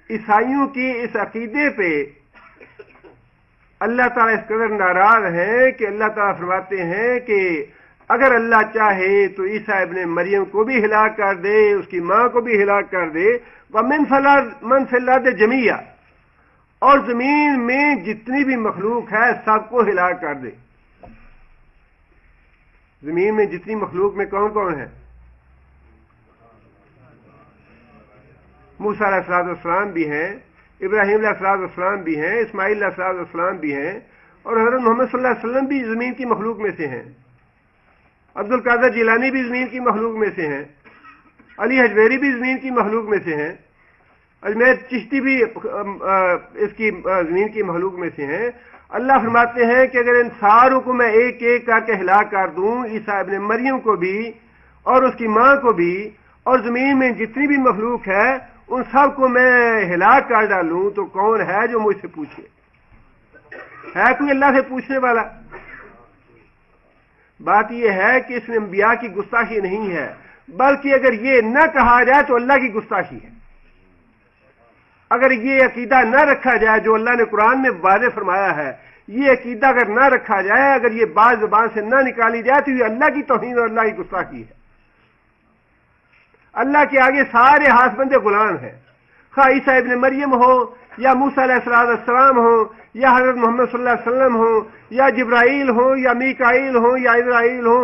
Speaker 1: عیسائیوں کی اس عقیدے پہ اللہ تعالیٰ اس قدر ناراض ہیں کہ اللہ تعالیٰ فرماتے ہیں کہ اگر اللہ چاہے تو عیسیٰ ابن مریم کو بھی ہلاک کر دے، اس کی ماں کو بھی ہلاک کر دے، ومن فی الارض جمیعا اور زمین میں جتنی بھی مخلوق ہے سب کو ہلاک کر دے۔ زمین میں جتنی مخلوق میں کون کون ہے؟ موسیٰ علیہ السلام بھی ہیں، ابراہیم علیہ السلام بھی ہیں، اسماعیل علیہ السلام بھی ہیں، اور حضرت محمد صلی اللہ علیہ وسلم بھی زمین کی مخلوق میں سے ہیں، عبد القادر جیلانی بھی زمین کی مخلوق میں سے ہیں، علی حجویری بھی زمین کی مخلوق میں سے ہیں، اجمیر چشتی بھی اس کی زمین کی مخلوق میں سے ہیں۔ اللہ فرماتے ہیں کہ اگر ان ساروں کو میں ایک ایک کر کے ہلاک کر دوں، عیسیٰ ابن مریم کو بھی اور اس کی ماں کو بھی اور زمین میں جتنی بھی مخلوق ہے ان سب کو میں ہلاک کر ڈالوں، تو کون ہے جو مجھ سے پوچھے؟ ہے کوئی اللہ سے پوچھنے والا؟ بات یہ ہے کہ اس میں انبیاء کی گستاخی نہیں ہے، بلکہ اگر یہ نہ کہا جائے تو اللہ کی گستاخی ہے۔ اگر یہ عقیدہ نہ رکھا جائے جو اللہ نے قرآن میں واضح فرمایا ہے، یہ عقیدہ اگر نہ رکھا جائے، اگر یہ بات زبان سے نہ نکالی جائے تو یہ اللہ کی توہین اور اللہ کی گستاخی ہے۔ اللہ کے آگے سارے ہاتھ بندے غلام ہیں، خواہ عیسیٰ ابن مریم ہو یا موسیٰ علیہ السلام ہو یا حضرت محمد صلی اللہ علیہ وسلم ہو یا جبرائیل ہو یا میکائیل ہو یا اسرائیل ہو،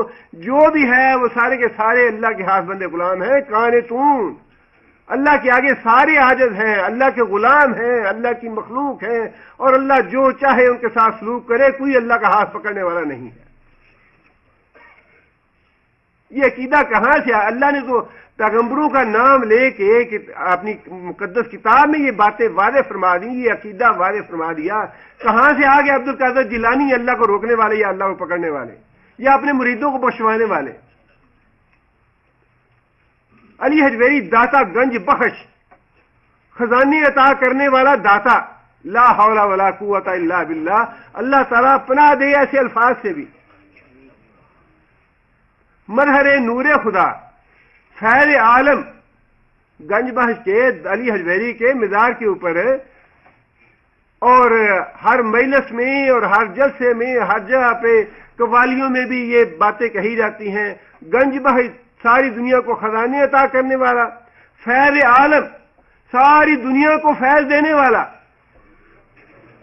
Speaker 1: جو بھی ہے وہ سارے کے سارے اللہ کے ہاتھ بندے غلام ہیں، قانتون۔ اللہ کے آگے سارے عاجز ہیں، اللہ کے غلام ہیں، اللہ کی مخلوق ہیں، اور اللہ جو چاہے ان کے ساتھ سلوک کرے، کوئی اللہ کا ہاتھ پکڑنے والا نہیں ہے۔ یہ عقیدہ کہاں سے آیا؟ اللہ نے تو پیغمبروں کا نام لے کے اپنی مقدس کتاب میں یہ باتیں واضح فرما دی، یہ عقیدہ واضح فرما دیا۔ کہاں سے آ گیا عبد القادر جیلانی اللہ کو روکنے والے یا اللہ کو پکڑنے والے یا اپنے مریدوں کو بخشوانے والے؟ علی حجویری داتا گنج بخش، خزانے عطا کرنے والا داتا، لا حول ولا قوت الا باللہ۔ اللہ تعالیٰ پناہ دے ایسے الفاظ سے بھی۔ مظہر نور خدا، فیض عالم، گنج بخش کے علی حجویری کے مزار کے اوپر اور ہر مجلس میں اور ہر جلسے میں ہر جگہ پہ قوالیوں میں بھی یہ باتیں کہی جاتی ہیں۔ گنج بخش ساری دنیا کو خزانے عطا کرنے والا، فیض عالم ساری دنیا کو فیض دینے والا،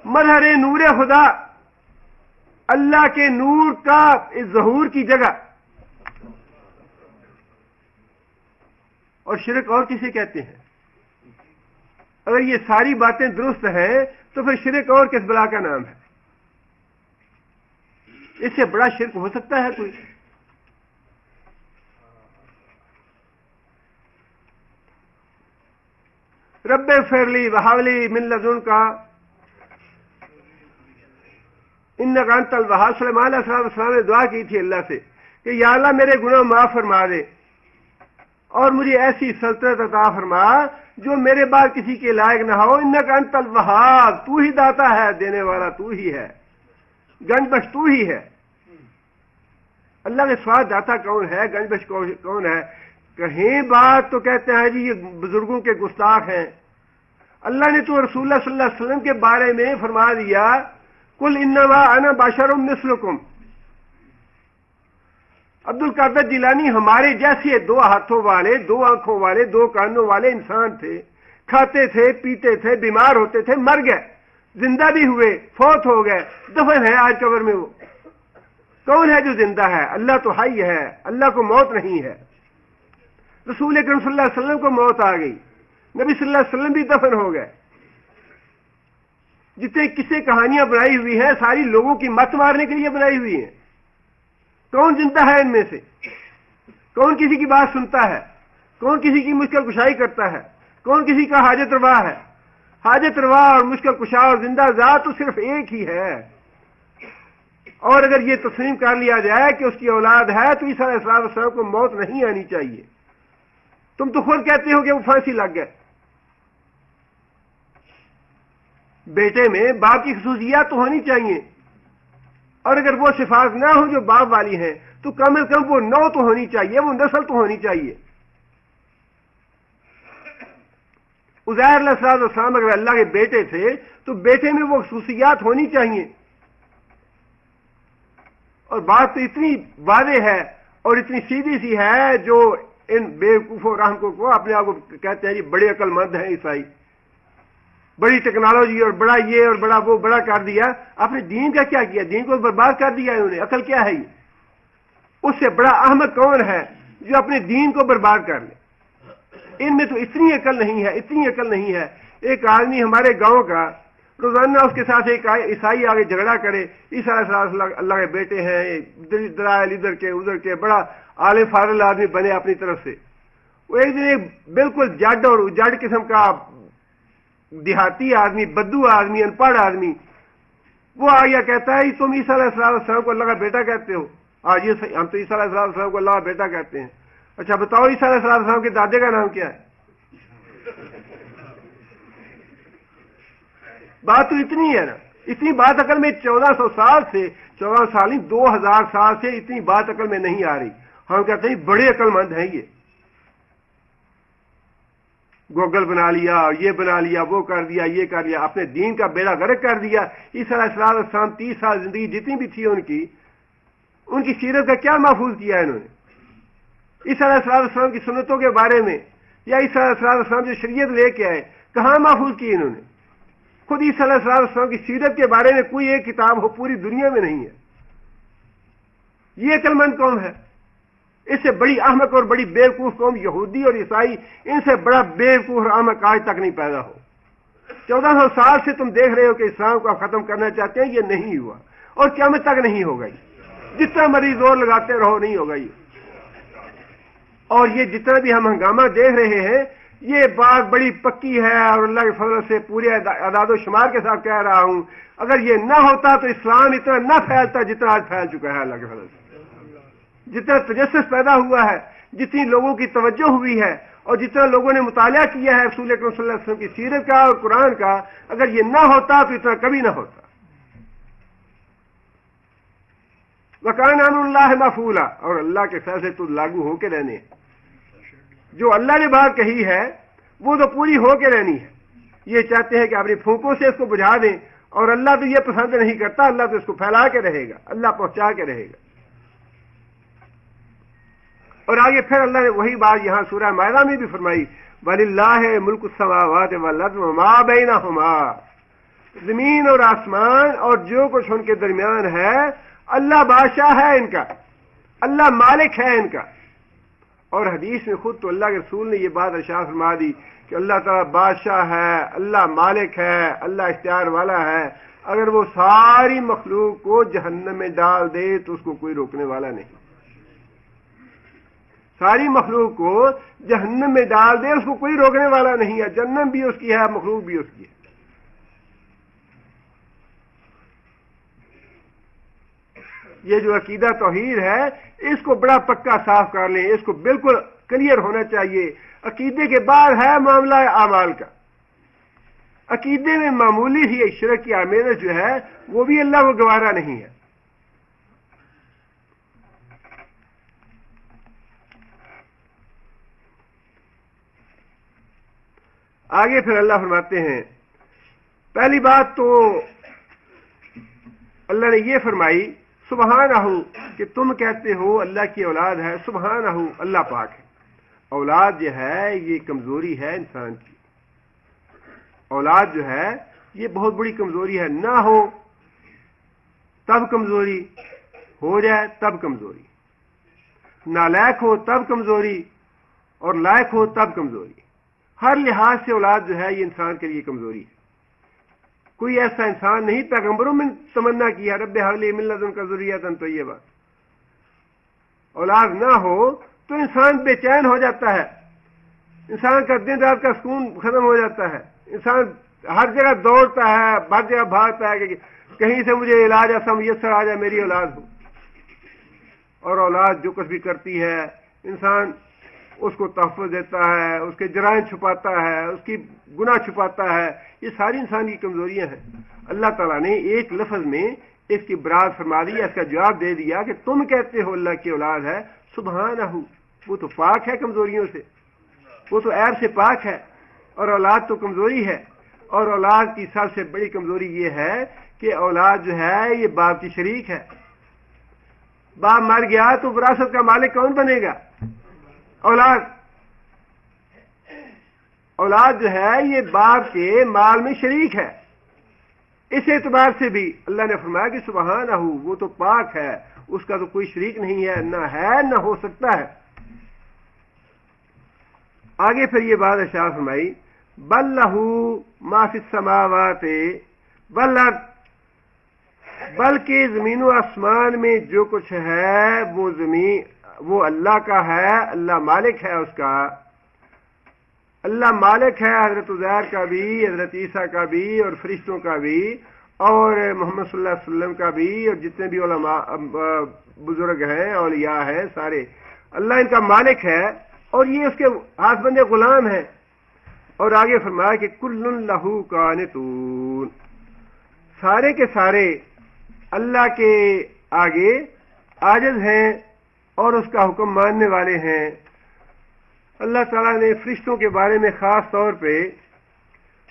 Speaker 1: مظہر نور خدا اللہ کے نور کا ظہور کی جگہ۔ اور شرک اور کسے کہتے ہیں؟ اگر یہ ساری باتیں درست ہیں تو پھر شرک اور کس بلا کا نام ہے؟ اس سے بڑا شرک ہو سکتا ہے کوئی؟ رب اغفر لی وہب لی من لدنک انک انت الوہاب۔ سلیمان علیہ السلام نے دعا کی تھی اللہ سے کہ یا اللہ میرے گناہ معاف فرما دے اور مجھے ایسی سلطنت عطا فرما جو میرے بعد کسی کے لائق نہ ہو۔ انک انت الوہاب، تو ہی داتا ہے، دینے والا تو ہی ہے، گنج بخش تو ہی ہے۔ اللہ کے سوا داتا کون ہے، گنج بخش کون ہے؟ کہیں بات تو کہتے ہیں جی یہ بزرگوں کے گستاخ ہیں۔ اللہ نے تو رسول اللہ صلی اللہ علیہ وسلم کے بارے میں فرما دیا قل انما انا بشر مثلکم۔ عبد القادر جیلانی ہمارے جیسے دو ہاتھوں والے، دو آنکھوں والے، دو کانوں والے انسان تھے، کھاتے تھے، پیتے تھے، بیمار ہوتے تھے، مر گئے، زندہ بھی ہوئے، فوت ہو گئے، دفن ہے آج قبر میں. وہ کون ہے جو زندہ ہے؟ اللہ تو حی ہے، اللہ کو موت نہیں ہے. رسول اکرم صلی اللہ علیہ وسلم کو موت آ گئی، نبی صلی اللہ علیہ وسلم بھی دفن ہو گئے. جتنے قصے کہانیاں بنائی ہوئی ہیں ساری لوگوں کی مت مارنے کے لیے بنائی ہوئی ہیں. کون زندہ ہے ان میں سے؟ کون کسی کی بات سنتا ہے؟ کون کسی کی مشکل کشائی کرتا ہے؟ کون کسی کا حاجت روا ہے؟ حاجت روا اور مشکل کشا اور زندہ ذات تو صرف ایک ہی ہے. اور اگر یہ تسلیم کر لیا جائے کہ اس کی اولاد ہے تو عیسیٰ علیہ السلام کو موت نہیں آنی چاہیے. تم تو خود کہتے ہو کہ وہ پھانسی لگ گئے. بیٹے میں باپ کی خصوصیات تو ہونی چاہیے، اور اگر وہ صفات نہ ہوں جو باپ والی ہیں تو کم از کم وہ نو تو ہونی چاہیے، وہ نسل تو ہونی چاہیے. عزیر علیہ السلام اگر اللہ کے بیٹے تھے تو بیٹے میں وہ خصوصیات ہونی چاہیے. اور بات تو اتنی واضح ہے اور اتنی سیدھی سی ہے جو ان بیوقوفوں رحمتوں کو اپنے آپ کو کہتے ہیں جی بڑے عقل مند ہیں عیسائی، بڑی ٹیکنالوجی اور بڑا یہ اور بڑا وہ بڑا کر دیا. اپنے دین کا کیا کیا؟ دین کو برباد کر دیا انہوں نے. عقل کیا ہے یہ؟ اس سے بڑا احمق کون ہے جو اپنے دین کو برباد کر لے؟ ان میں تو اتنی عقل نہیں ہے، اتنی عقل نہیں ہے. ایک آدمی ہمارے گاؤں کا روزانہ اس کے ساتھ ایک عیسائی آگے جھگڑا کرے، عیسیٰ علیہ السلام اللہ کے بیٹے ہیں، دلائل ادھر کے ادھر کے، بڑا عالم فاضل آدمی بنے اپنی طرف سے. وہ ایک دن ایک بالکل جڈ اور اجڑ قسم کا دیہاتی آدمی، بدو آدمی، ان پڑھ آدمی، وہ آ گیا کہتا ہے تم عیسیٰ علیہ السلام کو اللہ کا بیٹا کہتے ہو؟ آج یہ ہم تو عیسیٰ علیہ السلام کو اللہ کا بیٹا کہتے ہیں. اچھا بتاؤ عیسیٰ علیہ السلام کے دادے کا نام کیا ہے؟ بات تو اتنی ہے نا. اتنی بات عقل میں 1400 سال سے، 14 سال نہیں 2000 سال سے اتنی بات عقل میں نہیں آ رہی. ہم کہتے ہیں بڑے عقل مند ہیں یہ، گوگل بنا لیا، یہ بنا لیا، وہ کر دیا، یہ کر لیا، اپنے دین کا بیڑا غرق کر دیا. عیسیٰ علیہ السلام 30 سال زندگی جتنی بھی تھی ان کی سیرت کا کیا محفوظ کیا ہے انہوں نے؟ عیسیٰ علیہ السلام کی سنتوں کے بارے میں یا عیسیٰ علیہ السلام جو شریعت لے کے آئے کہاں محفوظ کی انہوں نے؟ خود عیسیٰ علیہ السلام کی سیرت کے بارے میں کوئی ایک کتاب ہو پوری دنیا میں نہیں ہے. یہ عقل مند قوم ہے. اس سے بڑی احمق اور بڑی بیوقوف قوم یہودی اور عیسائی، ان سے بڑا بیوقوف اور احمق آج تک نہیں پیدا ہو. 1400 سال سے تم دیکھ رہے ہو کہ اسلام کو آپ ختم کرنا چاہتے ہیں، یہ نہیں ہوا اور قیامت تک نہیں ہوگا. جتنا مریض زور لگاتے رہو نہیں ہوگا یہ. اور یہ جتنا بھی ہم ہنگامہ دیکھ رہے ہیں یہ بات بڑی پکی ہے، اور اللہ کے فضل سے پورے اعداد و شمار کے ساتھ کہہ رہا ہوں اگر یہ نہ ہوتا تو اسلام اتنا نہ پھیلتا جتنا آج پھیل چکا ہے. اللہ کے فضل سے جتنا تجسس پیدا ہوا ہے، جتنی لوگوں کی توجہ ہوئی ہے، اور جتنا لوگوں نے مطالعہ کیا ہے رسول اکرم صلی اللہ علیہ وسلم کی سیرت کا اور قرآن کا، اگر یہ نہ ہوتا تو اتنا کبھی نہ ہوتا. وَكَانَ أَمْرُ اللَّهِ مَفْعُولًا، اور اللہ کے فیصلے تو لاگو ہو کے رہنے ہیں. جو اللہ نے بات کہی ہے وہ تو پوری ہو کے رہنی ہے. یہ چاہتے ہیں کہ اپنی پھونکوں سے اس کو بجھا دیں، اور اللہ تو یہ پسند نہیں کرتا. اللہ تو اس کو پھیلا کے رہے گا، اللہ پہنچا کے رہے گا. اور آگے پھر اللہ نے وہی بات یہاں سورہ مائدہ میں بھی فرمائی، وَلِلَّهِ مُلْكُ السَّمَاوَاتِ وَالْأَرْضِ وَمَا بَيْنَهُمَا، زمین اور آسمان اور جو کچھ ان کے درمیان ہے اللہ بادشاہ ہے ان کا، اللہ مالک ہے ان کا. اور حدیث میں خود تو اللہ کے رسول نے یہ بات ارشاد فرما دی کہ اللہ تعالیٰ بادشاہ ہے، اللہ مالک ہے، اللہ اختیار والا ہے. اگر وہ ساری مخلوق کو جہنم میں ڈال دے تو اس کو کوئی روکنے والا نہیں. ساری مخلوق کو جہنم میں ڈال دے اس کو کوئی روکنے والا نہیں ہے. جہنم بھی اس کی ہے، مخلوق بھی اس کی ہے. یہ جو عقیدہ توحید ہے اس کو بڑا پکا صاف کر لیں، اس کو بالکل کلیئر ہونا چاہیے. عقیدے کے بعد ہے معاملہ اعمال کا. عقیدے میں معمولی ہی شرک کی آمیزش جو ہے وہ بھی اللہ کو گوارا نہیں ہے. آگے پھر اللہ فرماتے ہیں، پہلی بات تو اللہ نے یہ فرمائی سبحانہ کہ تم کہتے ہو اللہ کی اولاد ہے. سبحانہ اللہ پاک ہے. اولاد جو ہے یہ کمزوری ہے انسان کی. اولاد جو ہے یہ بہت بڑی کمزوری ہے. نہ ہو تب کمزوری، ہو جائے تب کمزوری، نالائق ہو تب کمزوری، اور لائق ہو تب کمزوری. ہر لحاظ سے اولاد جو ہے یہ انسان کے لیے کمزوری ہے. کوئی ایسا انسان نہیں، پیغمبروں میں تمنا کی ہے رب حب لی من لدنک ذریۃ طیبہ. اولاد نہ ہو تو انسان بے چین ہو جاتا ہے، انسان کا دن رات کا سکون ختم ہو جاتا ہے، انسان ہر جگہ دوڑتا ہے، ہر جگہ بھاگتا ہے کہ کہیں سے مجھے علاج ایسا میسر آ جائے میری اولاد ہو. اور اولاد جو کچھ بھی کرتی ہے انسان اس کو تحفظ دیتا ہے، اس کے جرائم چھپاتا ہے، اس کی گناہ چھپاتا ہے. یہ ساری انسان کی کمزوریاں ہیں. اللہ تعالیٰ نے ایک لفظ میں اس کی برات فرما دی، اس کا جواب دے دیا کہ تم کہتے ہو اللہ کی اولاد ہے، سبحانہ، وہ تو پاک ہے کمزوریوں سے، وہ تو عیب سے پاک ہے. اور اولاد تو کمزوری ہے. اور اولاد کی سب سے بڑی کمزوری یہ ہے کہ اولاد جو ہے یہ باپ کی شریک ہے. باپ مر گیا تو وراثت کا مالک کون بنے گا؟ اولاد جو ہے یہ باپ کے مال میں شریک ہے. اس اعتبار سے بھی اللہ نے فرمایا کہ سبحانہ، وہ تو پاک ہے، اس کا تو کوئی شریک نہیں ہے، نہ ہو سکتا ہے. آگے پھر یہ بات ارشاد فرمائی، بل لہو ما فی السماوات والارض، بلکہ زمین و آسمان میں جو کچھ ہے وہ اللہ کا ہے، اللہ مالک ہے اس کا. اللہ مالک ہے حضرت عزیر کا بھی، حضرت عیسیٰ کا بھی، اور فرشتوں کا بھی، اور محمد صلی اللہ علیہ وسلم کا بھی، اور جتنے بھی علماء بزرگ ہیں، اولیاء ہیں، سارے اللہ ان کا مالک ہے، اور یہ اس کے ہاتھ بندے غلام ہیں. اور آگے فرمایا کہ کل لہو قانتون، سارے کے سارے اللہ کے آگے عاجز ہیں اور اس کا حکم ماننے والے ہیں. اللہ تعالیٰ نے فرشتوں کے بارے میں خاص طور پہ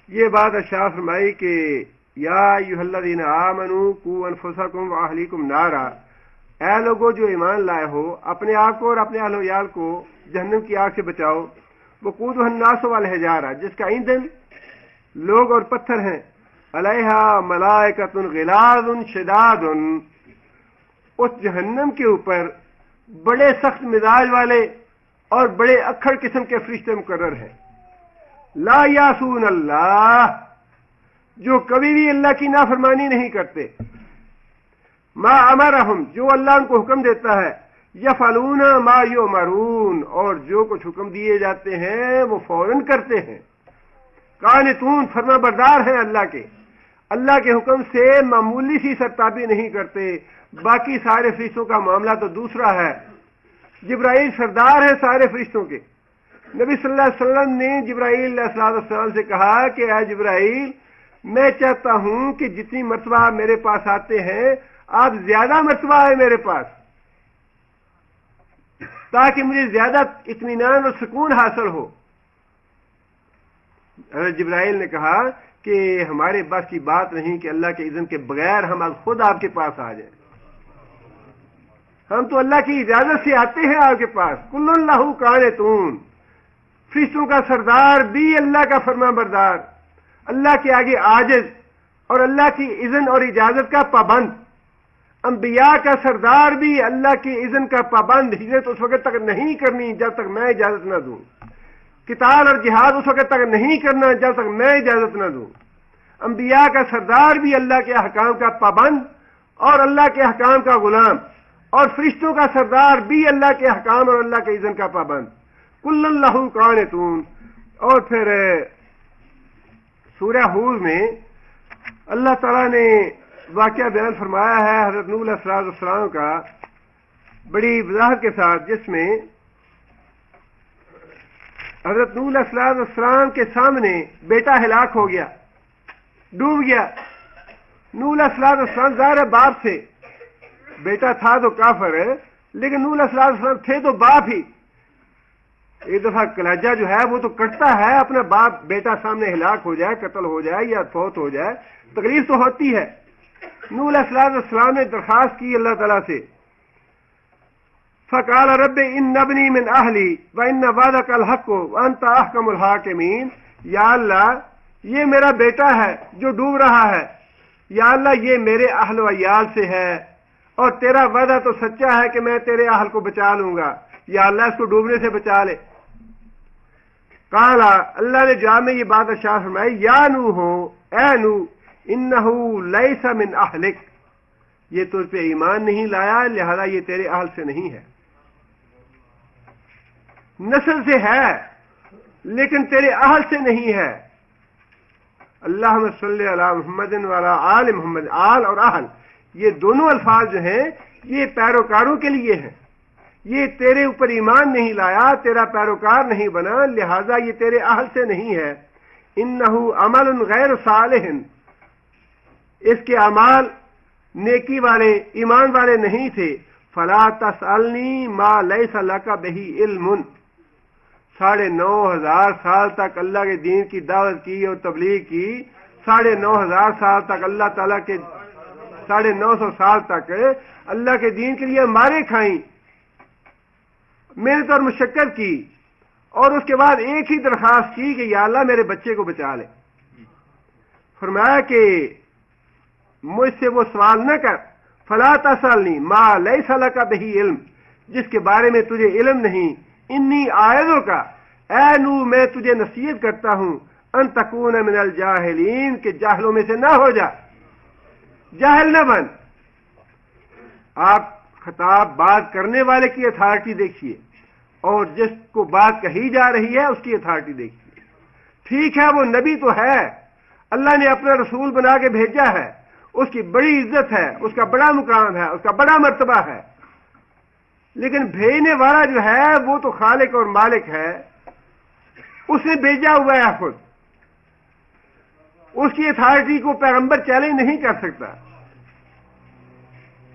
Speaker 1: یہ بات ارشاد فرمائی کہ یا ایھا الذین آمنوا قوا انفسکم واہلیکم نارا، اے لوگوں جو ایمان لائے ہو، اپنے آپ کو اور اپنے اہل و عیال کو جہنم کی آگ سے بچاؤ. وقودھا الناس والحجارہ، جس کا ایندھن لوگ اور پتھر ہیں. علیہا ملائکۃ غلاظ شداد، اس جہنم کے اوپر بڑے سخت مزاج والے اور بڑے اکھڑ قسم کے فرشتے مقرر ہیں. لا یعصون اللہ، جو کبھی بھی اللہ کی نافرمانی نہیں کرتے. ما امرہم، جو اللہ ان کو حکم دیتا ہے. یفعلون ما یؤمرون، اور جو کچھ حکم دیے جاتے ہیں وہ فوراً کرتے ہیں. قانتون، فرما بردار ہیں اللہ کے حکم سے معمولی سی سرتابی نہیں کرتے. باقی سارے فرشتوں کا معاملہ تو دوسرا ہے. جبرائیل سردار ہے سارے فرشتوں کے. نبی صلی اللہ علیہ وسلم نے جبرائیل علیہ السلام سے کہا کہ اے جبرائیل، میں چاہتا ہوں کہ جتنی مرتبہ آپ میرے پاس آتے ہیں آپ زیادہ مرتبہ آئے میرے پاس، تاکہ مجھے زیادہ اطمینان اور سکون حاصل ہو. حضرت جبرائیل نے کہا کہ ہمارے بس کی بات نہیں کہ اللہ کے اذن کے بغیر ہم خود آپ کے پاس آ جائیں. ہم تو اللہ کی اجازت سے آتے ہیں آپ کے پاس. کل اللہ قانتون، فرشتوں کا سردار بھی اللہ کا فرما بردار، اللہ کے آگے عاجز اور اللہ کی اذن اور اجازت کا پابند. انبیاء کا سردار بھی اللہ کی اذن کا پابند. ہجرت اس وقت تک نہیں کرنی جب تک میں اجازت نہ دوں. قتال اور جہاد اس وقت تک نہیں کرنا جب تک میں اجازت نہ دوں. انبیاء کا سردار بھی اللہ کے احکام کا پابند اور اللہ کے احکام کا غلام، اور فرشتوں کا سردار بھی اللہ کے احکام اور اللہ کے اذن کا پابند. کل اللہ قانتون. اور پھر سورہ ہود میں اللہ تعالیٰ نے واقعہ بیان فرمایا ہے حضرت نوح علیہ السلام کا بڑی وضاحت کے ساتھ، جس میں حضرت نوح علیہ السلام کے سامنے بیٹا ہلاک ہو گیا، ڈوب گیا. نوح علیہ السلام ظاہر باپ سے، بیٹا تھا تو کافر ہے لیکن نوح علیہ السلام تھے تو باپ ہی. ایک دفعہ کلیجہ جو ہے وہ تو کٹتا ہے، اپنا باپ بیٹا سامنے ہلاک ہو جائے، قتل ہو جائے یا فوت ہو جائے، تکلیف تو ہوتی ہے. نوح علیہ السلام نے درخواست کی اللہ تعالیٰ سے، فقال رب ان ابنی من اہلی وان وعدک الحق وانت احکم الحاکمین. یا اللہ، یہ میرا بیٹا ہے جو ڈوب رہا ہے، یا اللہ یہ میرے اہل و عیال سے ہے، اور تیرا وعدہ تو سچا ہے کہ میں تیرے اہل کو بچا لوں گا، یا اللہ اس کو ڈوبنے سے بچا لے۔ قال، اللہ نے جواب میں یہ بات ارشاد فرمائی، یا نوح، اے نوح، انہ لیس من اہلک، یہ تجھ پہ ایمان نہیں لایا لہذا یہ تیرے اہل سے نہیں ہے، نسل سے ہے لیکن تیرے اہل سے نہیں ہے۔ اللہم صلی علی محمد وعلی آل محمد، آل اور اہل یہ دونوں الفاظ جو ہیں یہ پیروکاروں کے لیے ہیں، یہ تیرے اوپر ایمان نہیں لایا، تیرا پیروکار نہیں بنا لہذا یہ تیرے اہل سے نہیں ہے۔ انہو عمل غیر صالح، اس کے اعمال نیکی والے ایمان والے نہیں تھے۔ فلا تسألنی ما لیس لک بہ علم، 9,500 سال تک اللہ کے دین کی دعوت کی اور تبلیغ کی، 9,500 سال تک اللہ تعالیٰ کے 950 سال تک اللہ کے دین کے لیے مارے کھائیں، محنت اور مشقت کی، اور اس کے بعد ایک ہی درخواست کی کہ یا اللہ میرے بچے کو بچا لے۔ فرمایا کہ مجھ سے وہ سوال نہ کر، فلا تسألنی ما لیس لک بہ علم، جس کے بارے میں تجھے علم نہیں۔ انی آیتوں کا، اے نوح میں تجھے نصیحت کرتا ہوں، ان تکون من الجاہلین، کہ جاہلوں میں سے نہ ہو جا، جاہل نہ بن۔ آپ خطاب بات کرنے والے کی اتھارٹی دیکھیے اور جس کو بات کہی جا رہی ہے اس کی اتھارٹی دیکھیے۔ ٹھیک ہے وہ نبی تو ہے، اللہ نے اپنا رسول بنا کے بھیجا ہے، اس کی بڑی عزت ہے، اس کا بڑا مقام ہے، اس کا بڑا مرتبہ ہے، لیکن بھیجنے والا جو ہے وہ تو خالق اور مالک ہے، اس نے بھیجا ہوا ہے خود، اس کی اتھارٹی کو پیغمبر چیلنج نہیں کر سکتا۔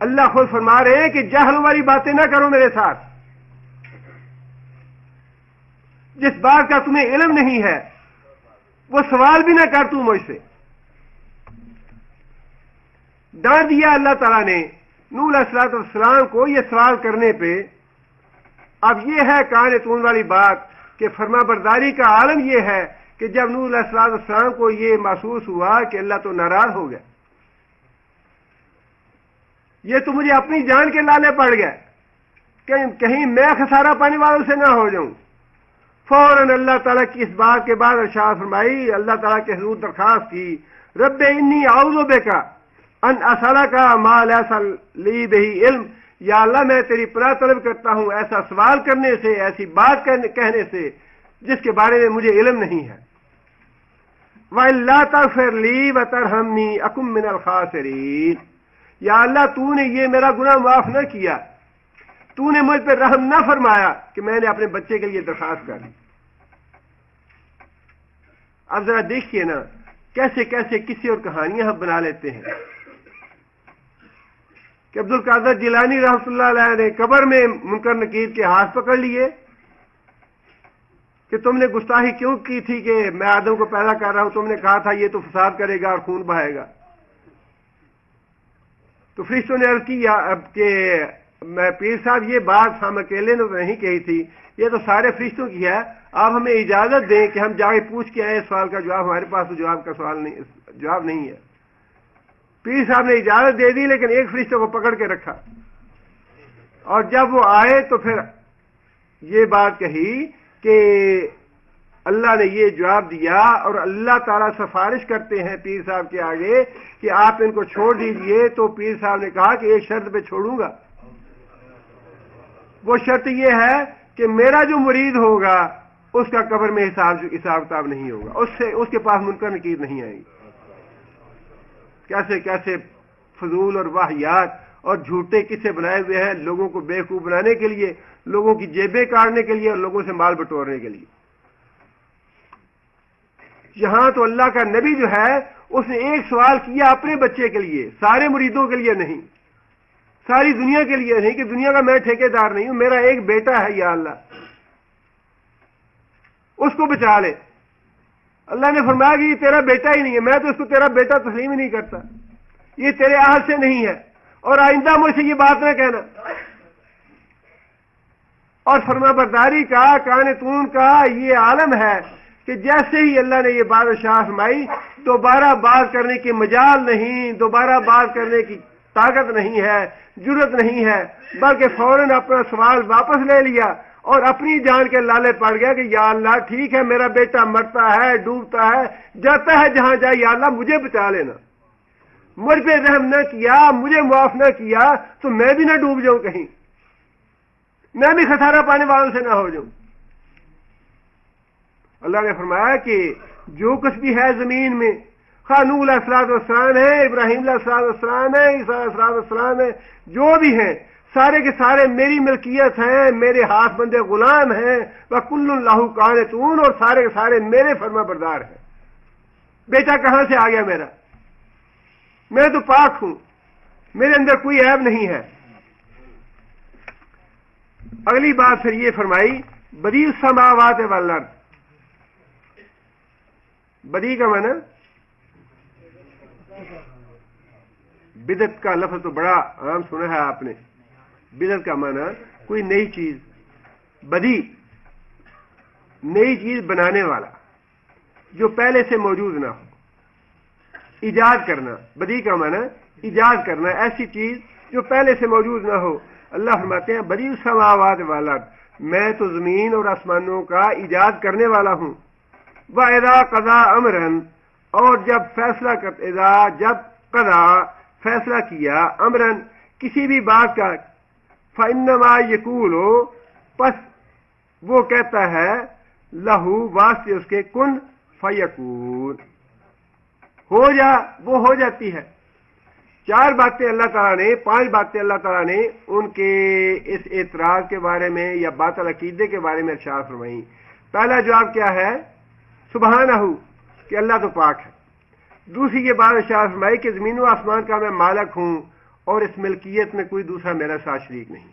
Speaker 1: اللہ خود فرما رہے ہیں کہ جہل والی باتیں نہ کرو میرے ساتھ، جس بات کا تمہیں علم نہیں ہے وہ سوال بھی نہ کر تو مجھ سے۔ ڈانٹ دیا اللہ تعالیٰ نے نوح علیہ السلام کو یہ سوال کرنے پہ۔ اب یہ ہے قانتون والی بات کہ فرما برداری کا عالم یہ ہے کہ جب نوح علیہ السلام کو یہ محسوس ہوا کہ اللہ تو ناراض ہو گیا، یہ تو مجھے اپنی جان کے لالے پڑ گئے کہ کہیں میں خسارہ پانے والوں سے نہ ہو جاؤں، فوراً اللہ تعالیٰ کی اس بات کے بعد ارشاد فرمائی، اللہ تعالیٰ کے حضور درخواست کی، رب انی اعوذ بک ان اسألک ما لیس لی بہ علم، یا اللہ میں تیری پناہ طلب کرتا ہوں ایسا سوال کرنے سے، ایسی بات کہنے سے جس کے بارے میں مجھے علم نہیں ہے۔ وَإِلَّا تَغْفِرْ لِي وَتَرْحَمْنِي أَكُن مِّنَ الْخَاسِرِينَ، یا اللہ تو نے یہ میرا گناہ معاف نہ کیا، تو نے مجھ پہ رحم نہ فرمایا کہ میں نے اپنے بچے کے لیے درخواست کر دی۔ اب ذرا دیکھیے نا کیسے کیسے قصے اور کہانیاں ہم بنا لیتے ہیں کہ عبد القادر جیلانی رحمۃ اللہ علیہ نے قبر میں منکر نکیر کے ہاتھ پکڑ لیے کہ تم نے گستاخی کیوں کی تھی کہ میں آدم کو پیدا کر رہا ہوں، تم نے کہا تھا یہ تو فساد کرے گا اور خون بہائے گا۔ تو فرشتوں نے عرض کی کہ میں پیر صاحب یہ بات ہم اکیلے نے نہیں کہی تھی، یہ تو سارے فرشتوں کی ہے، آپ ہمیں اجازت دیں کہ ہم جا کے پوچھ کے آئے اس سوال کا جواب، ہمارے پاس تو جواب نہیں ہے۔ پیر صاحب نے اجازت دے دی لیکن ایک فرشتے کو پکڑ کے رکھا، اور جب وہ آئے تو پھر یہ بات کہی کہ اللہ نے یہ جواب دیا، اور اللہ تعالیٰ سفارش کرتے ہیں پیر صاحب کے آگے کہ آپ ان کو چھوڑ دیجئے، تو پیر صاحب نے کہا کہ ایک شرط پہ چھوڑوں گا، وہ شرط یہ ہے کہ میرا جو مرید ہوگا اس کا قبر میں حساب کتاب نہیں ہوگا، اس کے پاس منکر نکیر نہیں آئے گی۔ کیسے کیسے فضول اور واہیات اور جھوٹے قصے بنائے ہوئے ہیں لوگوں کو بیوقوف بنانے کے لیے، لوگوں کی جیبیں کاٹنے کے لیے اور لوگوں سے مال بٹورنے کے لیے۔ یہاں تو اللہ کا نبی جو ہے اس نے ایک سوال کیا اپنے بچے کے لیے، سارے مریدوں کے لیے نہیں، ساری دنیا کے لیے نہیں کہ دنیا کا میں ٹھیکیدار نہیں ہوں، میرا ایک بیٹا ہے یا اللہ اس کو بچا لے۔ اللہ نے فرمایا کہ یہ تیرا بیٹا ہی نہیں ہے، میں تو اس کو تیرا بیٹا تسلیم ہی نہیں کرتا، یہ تیرے اہل سے نہیں ہے، اور آئندہ مجھ سے یہ بات نہ کہنا۔ اور فرما برداری کا قانتون کا یہ عالم ہے کہ جیسے ہی اللہ نے یہ بات ارشاد فرمائی دوبارہ بات کرنے کی مجال نہیں، دوبارہ بات کرنے کی طاقت نہیں ہے، جرت نہیں ہے، بلکہ فوراً اپنا سوال واپس لے لیا اور اپنی جان کے لالے پڑ گیا کہ یا اللہ ٹھیک ہے میرا بیٹا مرتا ہے، ڈوبتا ہے، جاتا ہے جہاں جائے، یا اللہ مجھے بچا لینا، مجھ پہ رحم نہ کیا، مجھے معاف نہ کیا تو میں بھی نہ ڈوب جاؤں، کہیں میں بھی خسارہ پانے والوں سے نہ ہو جاؤں۔ اللہ نے فرمایا کہ جو کچھ بھی ہے زمین میں، نوح علیہ السلام ہے، ابراہیم علیہ السلام ہے، عیسیٰ علیہ السلام ہے، جو بھی ہیں سارے کے سارے میری ملکیت ہیں، میرے ہاتھ بندے غلام ہیں، وَكُلٌّ لَهُ قَانِتُونَ، اور سارے کے سارے میرے فرما بردار ہیں۔ بیٹا کہاں سے آ گیا میرا؟ میں تو پاک ہوں، میرے اندر کوئی عیب نہیں ہے۔ اگلی بات پھر یہ فرمائی بدیع السماوات والارض۔ بدیع کا معنی بدعت کا لفظ تو بڑا عام سنا ہے آپ نے۔ بدعت کا معنی کوئی نئی چیز، بدیع نئی چیز بنانے والا جو پہلے سے موجود نہ ہو، ایجاد کرنا۔ بدیع کا معنی ایجاد کرنا، ایسی چیز جو پہلے سے موجود نہ ہو۔ اللہ فرماتے ہیں بدیع السماوات والارض، میں تو زمین اور آسمانوں کا ایجاد کرنے والا ہوں۔ وَإِذَا قَضَىٰ أَمْرًا، اور جب فیصلہ جب قضا فیصلہ کیا، امرن کسی بھی بات کا، فَإِنَّمَا يَقُولُ، پس وہ کہتا ہے، لہو واسطے اس کے، کن فیکون، ہو جا، وہ ہو جاتی ہے۔ چار باتیں اللہ تعالیٰ نے، پانچ باتیں اللہ تعالیٰ نے ان کے اس اعتراض کے بارے میں یا باطل عقیدے کے بارے میں ارشاد فرمائی۔ پہلا جواب کیا ہے؟ سبحانہ، کہ اللہ تو پاک ہے۔ دوسری یہ بات ارشاد فرمائی کہ زمین و آسمان کا میں مالک ہوں اور اس ملکیت میں کوئی دوسرا میرا ساتھ شریک نہیں۔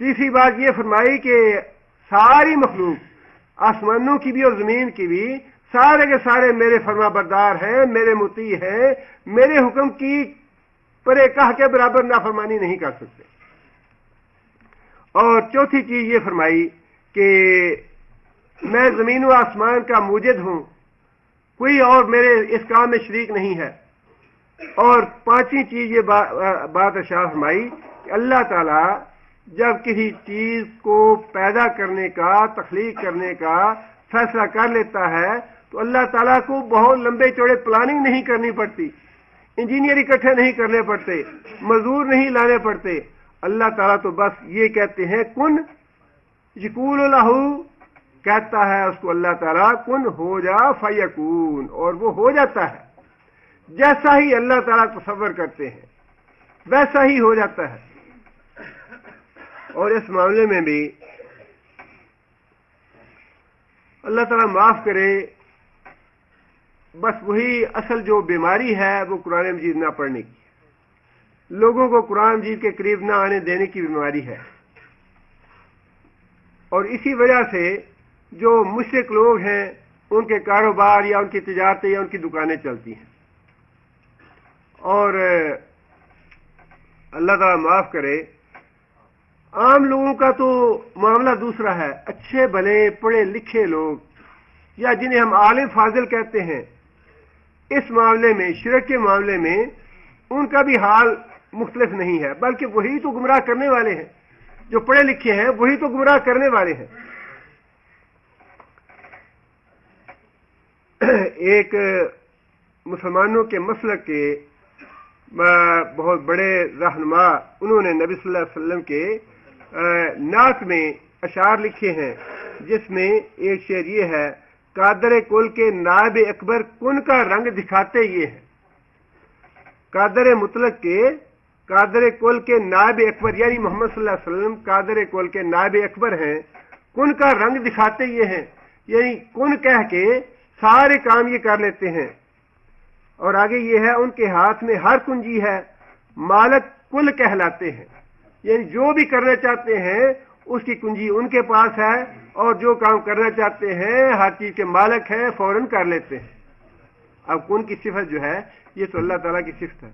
Speaker 1: تیسری بات یہ فرمائی کہ ساری مخلوق، آسمانوں کی بھی اور زمین کی بھی، سارے کے سارے میرے فرما بردار ہیں، میرے مطیع ہیں، میرے حکم کی پرے کہہ کے برابر نافرمانی نہیں کر سکتے۔ اور چوتھی چیز یہ فرمائی کہ میں زمین و آسمان کا موجد ہوں، کوئی اور میرے اس کام میں شریک نہیں ہے۔ اور پانچویں چیز یہ بات ارشاد فرمائی کہ اللہ تعالیٰ جب کسی چیز کو پیدا کرنے کا، تخلیق کرنے کا فیصلہ کر لیتا ہے تو اللہ تعالیٰ کو بہت لمبے چوڑے پلاننگ نہیں کرنی پڑتی، انجینئر اکٹھے نہیں کرنے پڑتے، مزدور نہیں لانے پڑتے۔ اللہ تعالیٰ تو بس یہ کہتے ہیں کن، یقول لہ، کہتا ہے اس کو اللہ تعالیٰ کن ہو جا، فیکون، اور وہ ہو جاتا ہے۔ جیسا ہی اللہ تعالیٰ تصور کرتے ہیں ویسا ہی ہو جاتا ہے۔ اور اس معاملے میں بھی اللہ تعالیٰ معاف کرے، بس وہی اصل جو بیماری ہے وہ قرآن مجید نہ پڑھنے کی، لوگوں کو قرآن مجید کے قریب نہ آنے دینے کی بیماری ہے۔ اور اسی وجہ سے جو مشرک لوگ ہیں ان کے کاروبار یا ان کی تجارتیں یا ان کی دکانیں چلتی ہیں۔ اور اللہ تعالیٰ معاف کرے، عام لوگوں کا تو معاملہ دوسرا ہے۔ اچھے بھلے پڑھے لکھے لوگ یا جنہیں ہم عالم فاضل کہتے ہیں، اس معاملے میں، شرک کے معاملے میں ان کا بھی حال مختلف نہیں ہے، بلکہ وہی تو گمراہ کرنے والے ہیں، جو پڑھے لکھے ہیں وہی تو گمراہ کرنے والے ہیں۔ ایک مسلمانوں کے مسلک کے بہت بڑے رہنما، انہوں نے نبی صلی اللہ علیہ وسلم کے نعت میں اشعار لکھے ہیں، جس میں ایک شعر یہ ہے، قادر کل کے نائب اکبر کن کا رنگ دکھاتے یہ ہے۔ قادر مطلق کے، قادر کل کے نائب اکبر یعنی محمد صلی اللہ علیہ وسلم قادر کل کے نائب اکبر ہیں، کن کا رنگ دکھاتے یہ ہیں، یعنی کن کہہ کے سارے کام یہ کر لیتے ہیں۔ اور آگے یہ ہے، ان کے ہاتھ میں ہر کنجی ہے، مالک کل کہلاتے ہیں، یعنی جو بھی کرنا چاہتے ہیں اس کی کنجی ان کے پاس ہے، اور جو کام کرنا چاہتے ہیں ہر چیز کے مالک ہیں، فوراً کر لیتے ہیں۔ اب کن کی صفت جو ہے یہ تو اللہ تعالیٰ کی صفت ہے۔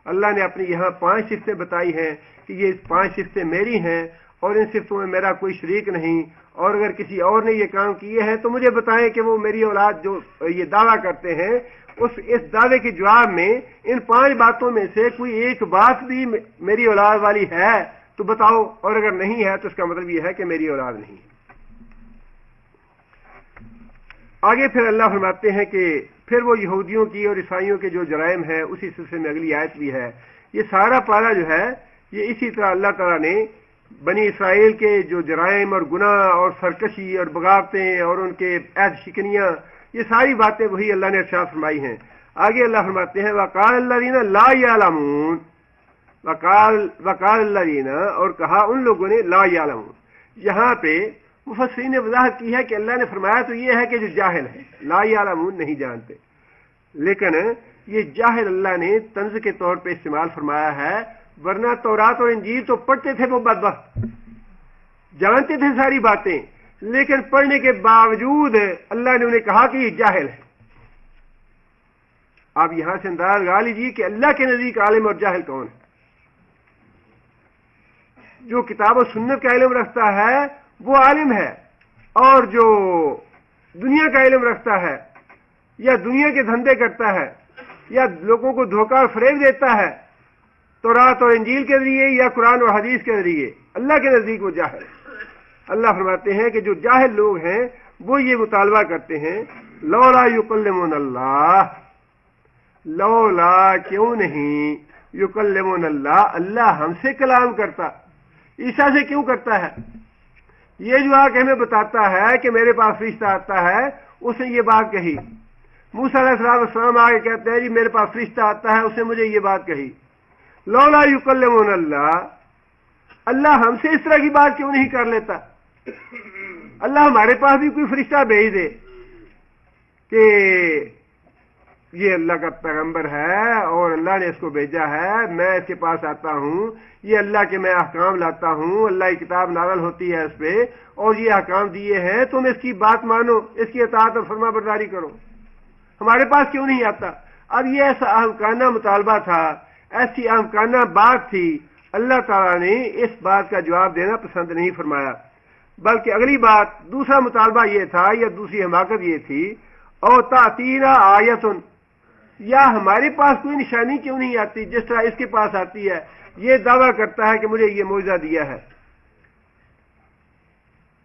Speaker 1: اللہ نے اپنی یہاں 5 صفتیں بتائی ہیں کہ یہ 5 صفتیں میری ہیں اور ان صفتوں میں میرا کوئی شریک نہیں، اور اگر کسی اور نے یہ کام کیے ہیں تو مجھے بتائیں کہ وہ میری اولاد جو یہ دعویٰ کرتے ہیں اس دعوے کے جواب میں ان 5 باتوں میں سے کوئی ایک بات بھی میری اولاد والی ہے تو بتاؤ، اور اگر نہیں ہے تو اس کا مطلب یہ ہے کہ میری اولاد نہیں ہے۔ آگے پھر اللہ فرماتے ہیں کہ پھر وہ یہودیوں کی اور عیسائیوں کے جو جرائم ہیں اسی سلسلے میں اگلی آیت بھی ہے۔ یہ سارا پارہ جو ہے یہ اسی طرح اللہ تعالیٰ نے بنی اسرائیل کے جو جرائم اور گناہ اور سرکشی اور بغاوتیں اور ان کے عہد شکنیاں، یہ ساری باتیں وہی اللہ نے ارشاد فرمائی ہیں۔ آگے اللہ فرماتے ہیں وقال الذین لا یعلمون، وقال الذین، اور کہا ان لوگوں نے لا یعلمون۔ یہاں پہ مفسرین نے وضاحت کی ہے کہ اللہ نے فرمایا تو یہ ہے کہ جو جاہل ہے، لا یعلمون نہیں جانتے، لیکن یہ جاہل اللہ نے طنز کے طور پہ استعمال فرمایا ہے، ورنہ تورات اور انجیل تو پڑھتے تھے وہ بدبخت، جانتے تھے ساری باتیں، لیکن پڑھنے کے باوجود اللہ نے انہیں کہا کہ یہ جاہل ہے۔ آپ یہاں سے اندازہ لگا لیجیے کہ اللہ کے نزدیک عالم اور جاہل کون ہے۔ جو کتاب و سنت کا علم رکھتا ہے وہ عالم ہے، اور جو دنیا کا علم رکھتا ہے یا دنیا کے دھندے کرتا ہے یا لوگوں کو دھوکہ اور فریب دیتا ہے تورات اور انجیل کے ذریعے یا قرآن اور حدیث کے ذریعے، اللہ کے نزدیک وہ جاہل ہے۔ اللہ فرماتے ہیں کہ جو جاہل لوگ ہیں وہ یہ مطالبہ کرتے ہیں لولا یکلمون اللہ، لولا کیوں نہیں یکلمون اللہ، اللہ ہم سے کلام کرتا، عیسیٰ سے کیوں کرتا ہے؟ یہ جو آ کے ہمیں بتاتا ہے کہ میرے پاس فرشتہ آتا ہے، اس نے یہ بات کہی۔ موسیٰ علیہ السلام آ کے کہتے ہیں جی میرے پاس فرشتہ آتا ہے، اس نے مجھے یہ بات کہی۔ لولا یکلمون اللہ، اللہ ہم سے اس طرح کی بات کیوں نہیں کر لیتا؟ اللہ ہمارے پاس بھی کوئی فرشتہ بھیج دے کہ یہ اللہ کا پیغمبر ہے اور اللہ نے اس کو بھیجا ہے، میں اس کے پاس آتا ہوں، یہ اللہ کے میں احکام لاتا ہوں، اللہ کی کتاب نازل ہوتی ہے اس پہ اور یہ احکام دیے ہیں، تم اس کی بات مانو، اس کی اطاعت اور فرما برداری کرو، ہمارے پاس کیوں نہیں آتا؟ اب یہ ایسا احمقانہ مطالبہ تھا، ایسی احمقانہ بات تھی، اللہ تعالیٰ نے اس بات کا جواب دینا پسند نہیں فرمایا، بلکہ اگلی بات دوسرا مطالبہ یہ تھا یا دوسری حماقت یہ تھی او تاتینا آیتن، یا ہمارے پاس کوئی نشانی کیوں نہیں آتی جس طرح اس کے پاس آتی ہے؟ یہ دعویٰ کرتا ہے کہ مجھے یہ معجزہ دیا ہے،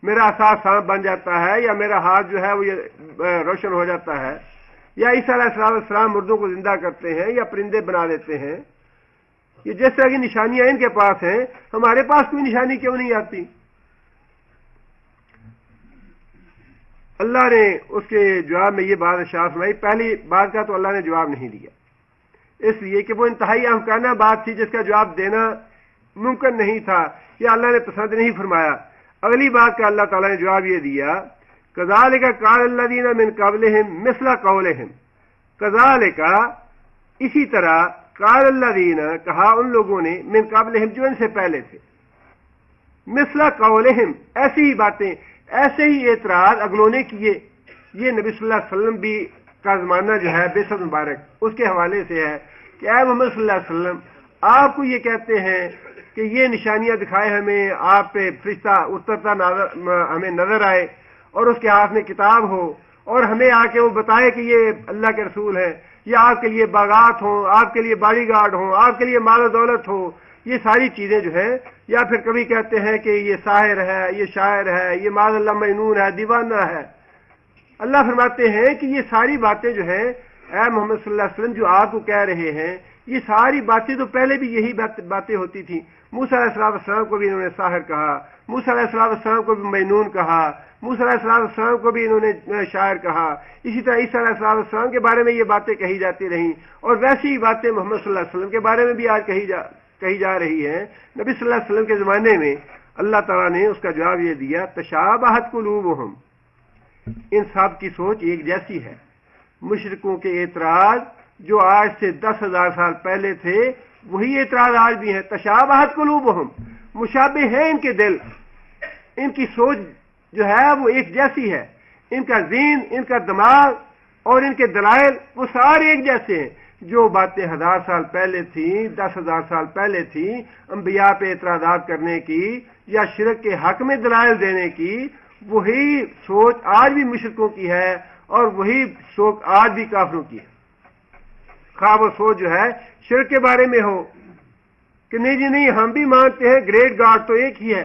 Speaker 1: میرا عصا سانپ بن جاتا ہے یا میرا ہاتھ جو ہے وہ یہ روشن ہو جاتا ہے، یا عیسیٰ علیہ السلام مردوں کو زندہ کرتے ہیں یا پرندے بنا دیتے ہیں، یہ جس طرح کی نشانیاں ان کے پاس ہیں، ہمارے پاس کوئی نشانی کیوں نہیں آتی؟ اللہ نے اس کے جواب میں یہ بات ارشاد فرمائی، پہلی بات کا تو اللہ نے جواب نہیں دیا، اس لیے کہ وہ انتہائی احمقانہ بات تھی جس کا جواب دینا ممکن نہیں تھا یا اللہ نے پسند نہیں فرمایا۔ اگلی بات کا اللہ تعالیٰ نے جواب یہ دیا کذالک قال الذین من قبلہم مثل قولہم، کذالک اسی طرح قال الذین کہا ان لوگوں نے من قبلہم جو ان سے پہلے تھے، مثل قولہم ایسی ہی باتیں، ایسے ہی اعتراض اگلوں نے کیے۔ یہ نبی صلی اللہ علیہ وسلم بھی کا زمانہ جو ہے بعثت مبارک اس کے حوالے سے ہے کہ اے محمد صلی اللہ علیہ وسلم آپ کو یہ کہتے ہیں کہ یہ نشانیاں دکھائے ہمیں، آپ پہ فرشتہ اترتا ہمیں نظر آئے اور اس کے ہاتھ میں کتاب ہو اور ہمیں آ کے وہ بتائے کہ یہ اللہ کے رسول ہے، یا آپ کے لیے باغات ہوں، آپ کے لیے باڈی گارڈ ہوں، آپ کے لیے مال و دولت ہو، یہ ساری چیزیں جو ہیں، یا پھر کبھی کہتے ہیں کہ یہ ساحر ہے، یہ شاعر ہے، یہ معاذ اللہ مجنون ہے، دیوانہ ہے۔ اللہ فرماتے ہیں کہ یہ ساری باتیں جو ہیں اے محمد صلی اللہ علیہ وسلم جو آپ کو کہہ رہے ہیں، یہ ساری باتیں تو پہلے بھی یہی باتیں ہوتی تھیں۔ موسیٰ علیہ السلام کو بھی انہوں نے ساحر کہا، موسیٰ علیہ السلام کو بھی مجنون کہا، موسیٰ علیہ السلام کو بھی انہوں نے شاعر کہا، اسی طرح عیسیٰ علیہ السلام کے بارے میں یہ باتیں کہی جاتی رہیں، اور ویسی ہی باتیں محمد صلی اللہ علیہ وسلم کے بارے میں بھی آج کہی جا رہی ہیں۔ نبی صلی اللہ علیہ وسلم کے زمانے میں اللہ تعالیٰ نے اس کا جواب یہ دیا تشابہت قلوبہم، ان سب کی سوچ ایک جیسی ہے۔ مشرکوں کے اعتراض جو آج سے 10,000 سال پہلے تھے وہی اعتراض آج بھی ہیں۔ تشابہت قلوبہم، مشابہ ہیں ان کے دل، ان کی سوچ جو ہے وہ ایک جیسی ہے، ان کا ذہن، ان کا دماغ اور ان کے دلائل وہ سارے ایک جیسے ہیں، جو باتیں 1000 سال پہلے تھیں، 10,000 سال پہلے تھیں، انبیاء پہ اعتراضات کرنے کی یا شرک کے حق میں دلائل دینے کی، وہی سوچ آج بھی مشرکوں کی ہے اور وہی سوچ آج بھی کافروں کی ہے۔ خواہ وہ سوچ جو ہے شرک کے بارے میں ہو کہ نہیں جی نہیں، ہم بھی مانتے ہیں گریٹ گاڈ تو ایک ہی ہے،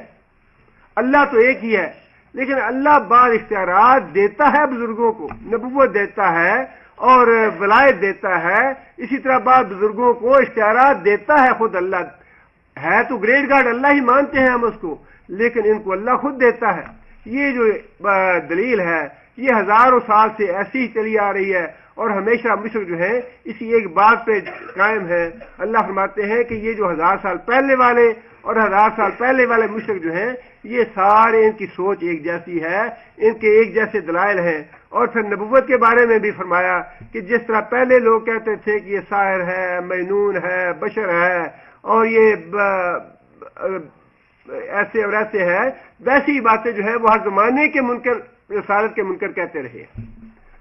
Speaker 1: اللہ تو ایک ہی ہے، لیکن اللہ بعض اختیارات دیتا ہے بزرگوں کو، نبوت دیتا ہے اور ولایت دیتا ہے، اسی طرح بعض بزرگوں کو اختیارات دیتا ہے خود اللہ ہے، تو گریٹ گاڈ اللہ ہی مانتے ہیں ہم اس کو، لیکن ان کو اللہ خود دیتا ہے۔ یہ جو دلیل ہے یہ ہزاروں سال سے ایسی ہی چلی آ رہی ہے اور ہمیشہ مشرک جو ہے اسی ایک بات پہ قائم ہے۔ اللہ فرماتے ہیں کہ یہ جو 1000 سال پہلے والے اور 1000 سال پہلے والے مشرک جو ہیں یہ سارے ان کی سوچ ایک جیسی ہے، ان کے ایک جیسے دلائل ہیں۔ اور پھر نبوت کے بارے میں بھی فرمایا کہ جس طرح پہلے لوگ کہتے تھے کہ یہ ساحر ہے، مجنون ہے، بشر ہے اور یہ ایسے اور ایسے ہے، ویسی باتیں جو ہے وہ ہر زمانے کے منکر، رسالت کے منکر کہتے رہے۔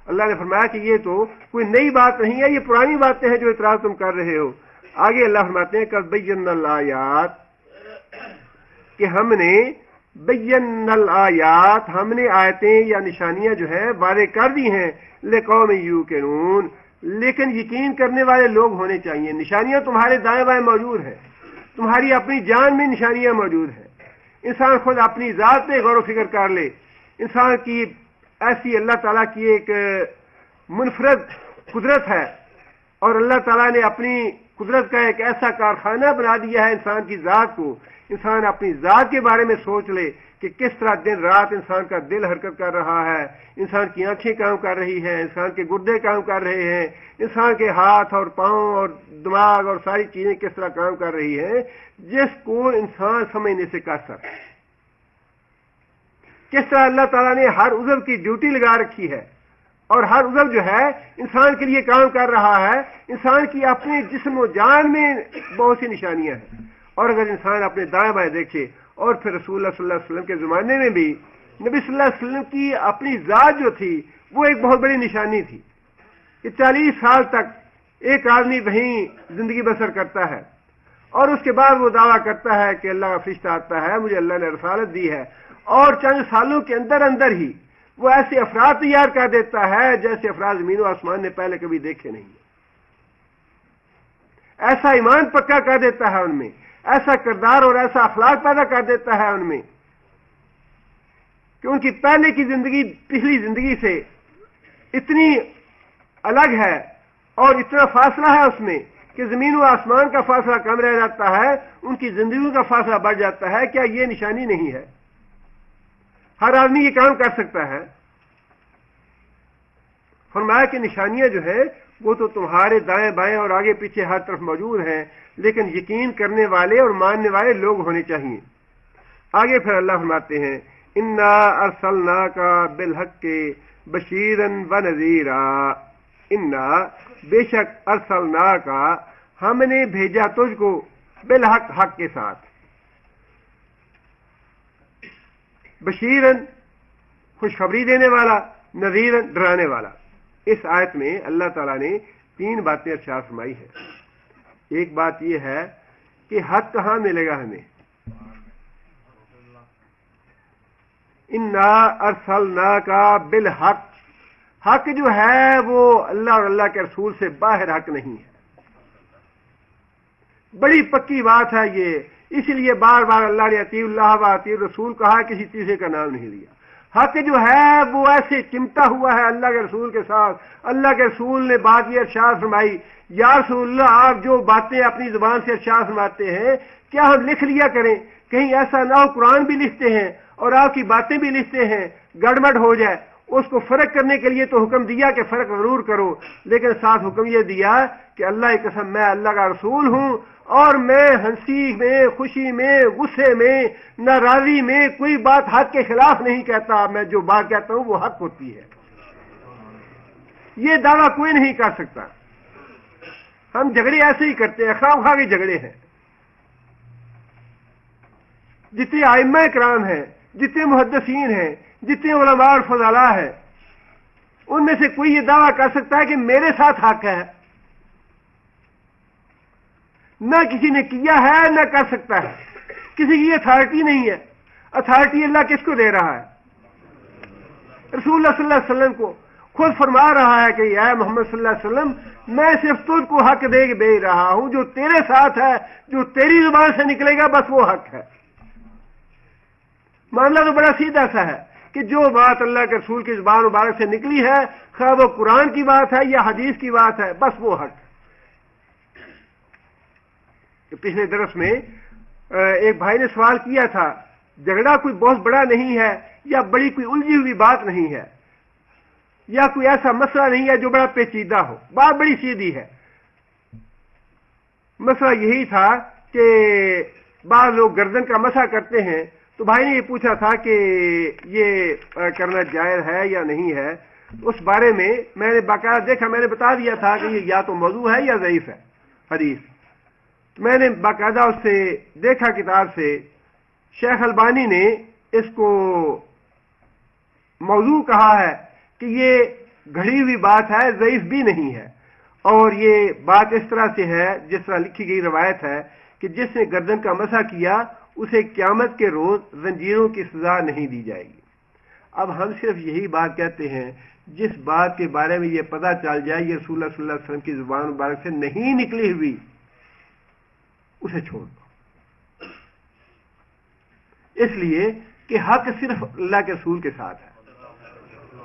Speaker 1: اللہ نے فرمایا کہ یہ تو کوئی نئی بات نہیں ہے، یہ پرانی باتیں ہیں جو اعتراض تم کر رہے ہو۔ آگے اللہ فرماتے ہیں کہ بین الآیات، کہ ہم نے بین الآیات، ہم نے آیتیں یا نشانیاں جو ہیں واضح کر دی ہیں، لقوم یوقنون، لیکن یقین کرنے والے لوگ ہونے چاہیے۔ نشانیاں تمہارے دائیں بائیں موجود ہیں، تمہاری اپنی جان میں نشانیاں موجود ہیں۔ انسان خود اپنی ذات پہ غور و فکر کر لے، انسان کی ایسی اللہ تعالیٰ کی ایک منفرد قدرت ہے اور اللہ تعالیٰ نے اپنی قدرت کا ایک ایسا کارخانہ بنا دیا ہے انسان کی ذات کو۔ انسان اپنی ذات کے بارے میں سوچ لے کہ کس طرح دن رات انسان کا دل حرکت کر رہا ہے، انسان کی آنکھیں کام کر رہی ہیں، انسان کے گردے کام کر رہے ہیں، انسان کے ہاتھ اور پاؤں اور دماغ اور ساری چیزیں کس طرح کام کر رہی ہیں، جس کو انسان سمجھنے سے قاصر ہے۔ کس طرح اللہ تعالیٰ نے ہر عضو کی ڈیوٹی لگا رکھی ہے اور ہر عضو جو ہے انسان کے لیے کام کر رہا ہے۔ انسان کی اپنے جسم و جان میں بہت سی نشانیاں ہیں، اور اگر انسان اپنے دائیں بائیں دیکھے، اور پھر رسول اللہ صلی اللہ علیہ وسلم کے زمانے میں بھی نبی صلی اللہ علیہ وسلم کی اپنی ذات جو تھی وہ ایک بہت بڑی نشانی تھی کہ 40 سال تک ایک آدمی وہیں زندگی بسر کرتا ہے اور اس کے بعد وہ دعویٰ کرتا ہے کہ اللہ کا فرشتہ آتا ہے، مجھے اللہ نے رسالت دی ہے، اور چند سالوں کے اندر اندر ہی وہ ایسے افراد تیار کر دیتا ہے جیسے افراد زمین و آسمان نے پہلے کبھی دیکھے نہیں۔ ایسا ایمان پکا کر دیتا ہے ان میں، ایسا کردار اور ایسا اخلاق پیدا کر دیتا ہے ان میں کہ ان کی پہلے کی زندگی پچھلی زندگی سے اتنی الگ ہے اور اتنا فاصلہ ہے اس میں کہ زمین و آسمان کا فاصلہ کم رہ جاتا ہے، ان کی زندگیوں کا فاصلہ بڑھ جاتا ہے۔ کیا یہ نشانی نہیں ہے؟ ہر آدمی یہ کام کر سکتا ہے۔ فرمایا کہ نشانیاں جو ہیں وہ تو تمہارے دائیں بائیں اور آگے پیچھے ہر طرف موجود ہیں، لیکن یقین کرنے والے اور ماننے والے لوگ ہونے چاہیے۔ آگے پھر اللہ فرماتے ہیں انا ارسلناک بالحق بشیرا ونذیرا، انا بے شک ارسلناک ہم نے بھیجا تجھ کو بالحق، حق کے ساتھ، بشیرن خوشخبری دینے والا، نذیرن ڈرانے والا۔ اس آیت میں اللہ تعالیٰ نے 3 باتیں ارشاد فرمائی ہیں۔ ایک بات یہ ہے کہ حق کہاں ملے گا ہمیں؟ انا ارسلناک بالحق، حق جو ہے وہ اللہ اور اللہ کے رسول سے باہر حق نہیں ہے۔ بڑی پکی بات ہے یہ، اس لیے بار بار اللہ نے اطیع اللہ و اطیع الرسول کہا، کسی تیسرے کا نام نہیں لیا۔ حق جو ہے وہ ایسے چمٹا ہوا ہے اللہ کے رسول کے ساتھ۔ اللہ کے رسول نے بات یہ ارشاد فرمائی، یا رسول اللہ آپ جو باتیں اپنی زبان سے ارشاد فرماتے ہیں کیا ہم لکھ لیا کریں؟ کہیں ایسا نہ ہو قرآن بھی لکھتے ہیں اور آپ کی باتیں بھی لکھتے ہیں، گڑبڑ ہو جائے۔ اس کو فرق کرنے کے لیے تو حکم دیا کہ فرق ضرور کرو، لیکن ساتھ حکم یہ دیا کہ اللہ کی قسم میں اللہ کا رسول ہوں اور میں ہنسی میں، خوشی میں، غصے میں، ناراضی میں کوئی بات حق کے خلاف نہیں کہتا، میں جو بات کہتا ہوں وہ حق ہوتی ہے۔ یہ دعویٰ کوئی نہیں کر سکتا۔ ہم جھگڑے ایسے ہی کرتے ہیں، خواہ خواہ کے جھگڑے ہیں۔ جتنے ائمہ کرام ہیں، جتنے محدثین ہیں، جتنے علماء اور فضلاء ہیں، ان میں سے کوئی یہ دعویٰ کر سکتا ہے کہ میرے ساتھ حق ہے؟ نہ کسی نے کیا ہے نہ کر سکتا ہے، کسی کی اتھارٹی نہیں ہے. اتھارٹی اللہ کس کو دے رہا ہے؟ رسول اللہ صلی اللہ علیہ وسلم کو. خود فرما رہا ہے کہ اے محمد صلی اللہ علیہ وسلم، میں صرف تجھ کو حق دے کے بھیج رہا ہوں، جو تیرے ساتھ ہے، جو تیری زبان سے نکلے گا بس وہ حق ہے. معاملہ تو بڑا سیدھا سا ہے کہ جو بات اللہ کے رسول کی زبان مبارک سے نکلی ہے، خواہ وہ قرآن کی بات ہے یا حدیث کی بات ہے، بس وہ حق. پچھلے درس میں ایک بھائی نے سوال کیا تھا، جھگڑا کوئی بہت بڑا نہیں ہے یا بڑی کوئی الجھی ہوئی بات نہیں ہے یا کوئی ایسا مسئلہ نہیں ہے جو بڑا پیچیدہ ہو، بات بڑی سیدھی ہے. مسئلہ یہی تھا کہ بعض لوگ گردن کا مسح کرتے ہیں، تو بھائی نے یہ پوچھا تھا کہ یہ کرنا جائز ہے یا نہیں ہے. اس بارے میں میں نے باقاعدہ دیکھا، میں نے بتا دیا تھا کہ یہ یا تو موضوع ہے یا ضعیف ہے حدیث. میں نے باقاعدہ اس سے دیکھا کتاب سے، شیخ البانی نے اس کو موضوع کہا ہے کہ یہ گھڑی ہوئی بات ہے، ضعیف بھی نہیں ہے. اور یہ بات اس طرح سے ہے جس طرح لکھی گئی روایت ہے کہ جس نے گردن کا مسح کیا اسے قیامت کے روز زنجیروں کی سزا نہیں دی جائے گی. اب ہم صرف یہی بات کہتے ہیں، جس بات کے بارے میں یہ پتہ چل جائے یہ رسول اللہ صلی اللہ علیہ وسلم کی زبان مبارک سے نہیں نکلی ہوئی، اسے چھوڑ دو، اس لیے کہ حق صرف اللہ کے رسول کے ساتھ ہے،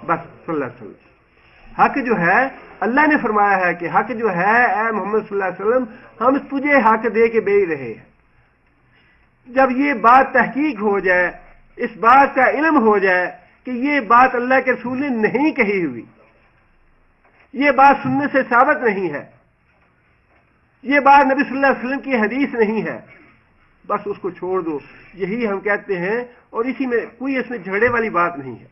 Speaker 1: بس صلی اللہ علیہ وسلم. حق جو ہے اللہ نے فرمایا ہے کہ حق جو ہے اے محمد صلی اللہ علیہ وسلم ہم تجھے حق دے کے بھیج رہے ہیں. جب یہ بات تحقیق ہو جائے، اس بات کا علم ہو جائے کہ یہ بات اللہ کے رسول نے نہیں کہی ہوئی، یہ بات سننے سے ثابت نہیں ہے، یہ بات نبی صلی اللہ علیہ وسلم کی حدیث نہیں ہے، بس اس کو چھوڑ دو. یہی ہم کہتے ہیں، اور اسی میں کوئی اس میں جھگڑے والی بات نہیں ہے.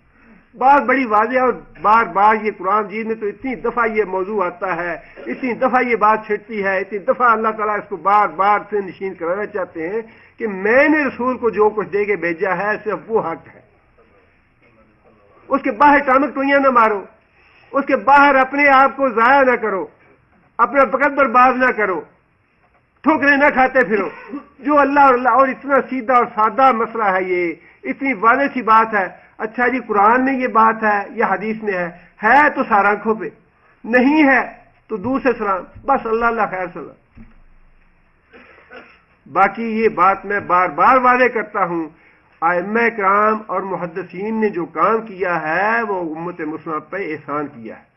Speaker 1: بات بڑی واضح، اور بار بار یہ قرآن مجید میں تو اتنی دفعہ یہ موضوع آتا ہے، اتنی دفعہ یہ بات چھٹتی ہے، اتنی دفعہ اللہ تعالیٰ اس کو بار بار سے نشین کرانا چاہتے ہیں کہ میں نے رسول کو جو کچھ دے کے بھیجا ہے صرف وہ حق ہے. اس کے باہر ٹامک ٹوئیاں نہ مارو، اس کے باہر اپنے آپ کو ضائع نہ کرو، اپنا وقت برباد نہ کرو، ٹھوکریں نہ کھاتے پھرو. جو اللہ اور اتنا سیدھا اور سادہ مسئلہ ہے، یہ اتنی واضح سی بات ہے. اچھا جی قرآن میں یہ بات ہے یا حدیث میں ہے تو سارا آنکھوں پہ، نہیں ہے تو دور سے سلام، بس اللہ اللہ خیر صلی اللہ. باقی یہ بات میں بار بار واضح کرتا ہوں، ائمہ کرام اور محدثین نے جو کام کیا ہے وہ امت مسلمہ پہ احسان کیا ہے.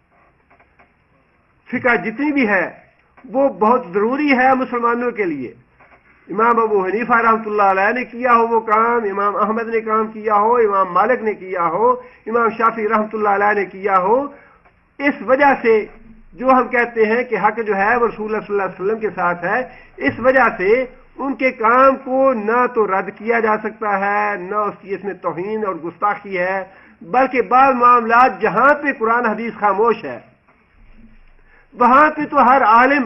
Speaker 1: فقہ جتنی بھی ہے وہ بہت ضروری ہے مسلمانوں کے لیے. امام ابو حنیفہ رحمۃ اللہ علیہ نے کیا ہو وہ کام، امام احمد نے کام کیا ہو، امام مالک نے کیا ہو، امام شافعی رحمۃ اللہ علیہ نے کیا ہو. اس وجہ سے جو ہم کہتے ہیں کہ حق جو ہے وہ رسول اللہ صلی اللہ علیہ وسلم کے ساتھ ہے، اس وجہ سے ان کے کام کو نہ تو رد کیا جا سکتا ہے، نہ اس میں توہین اور گستاخی ہے، بلکہ بعض معاملات جہاں پہ قرآن حدیث خاموش ہے وہاں پہ تو ہر عالم،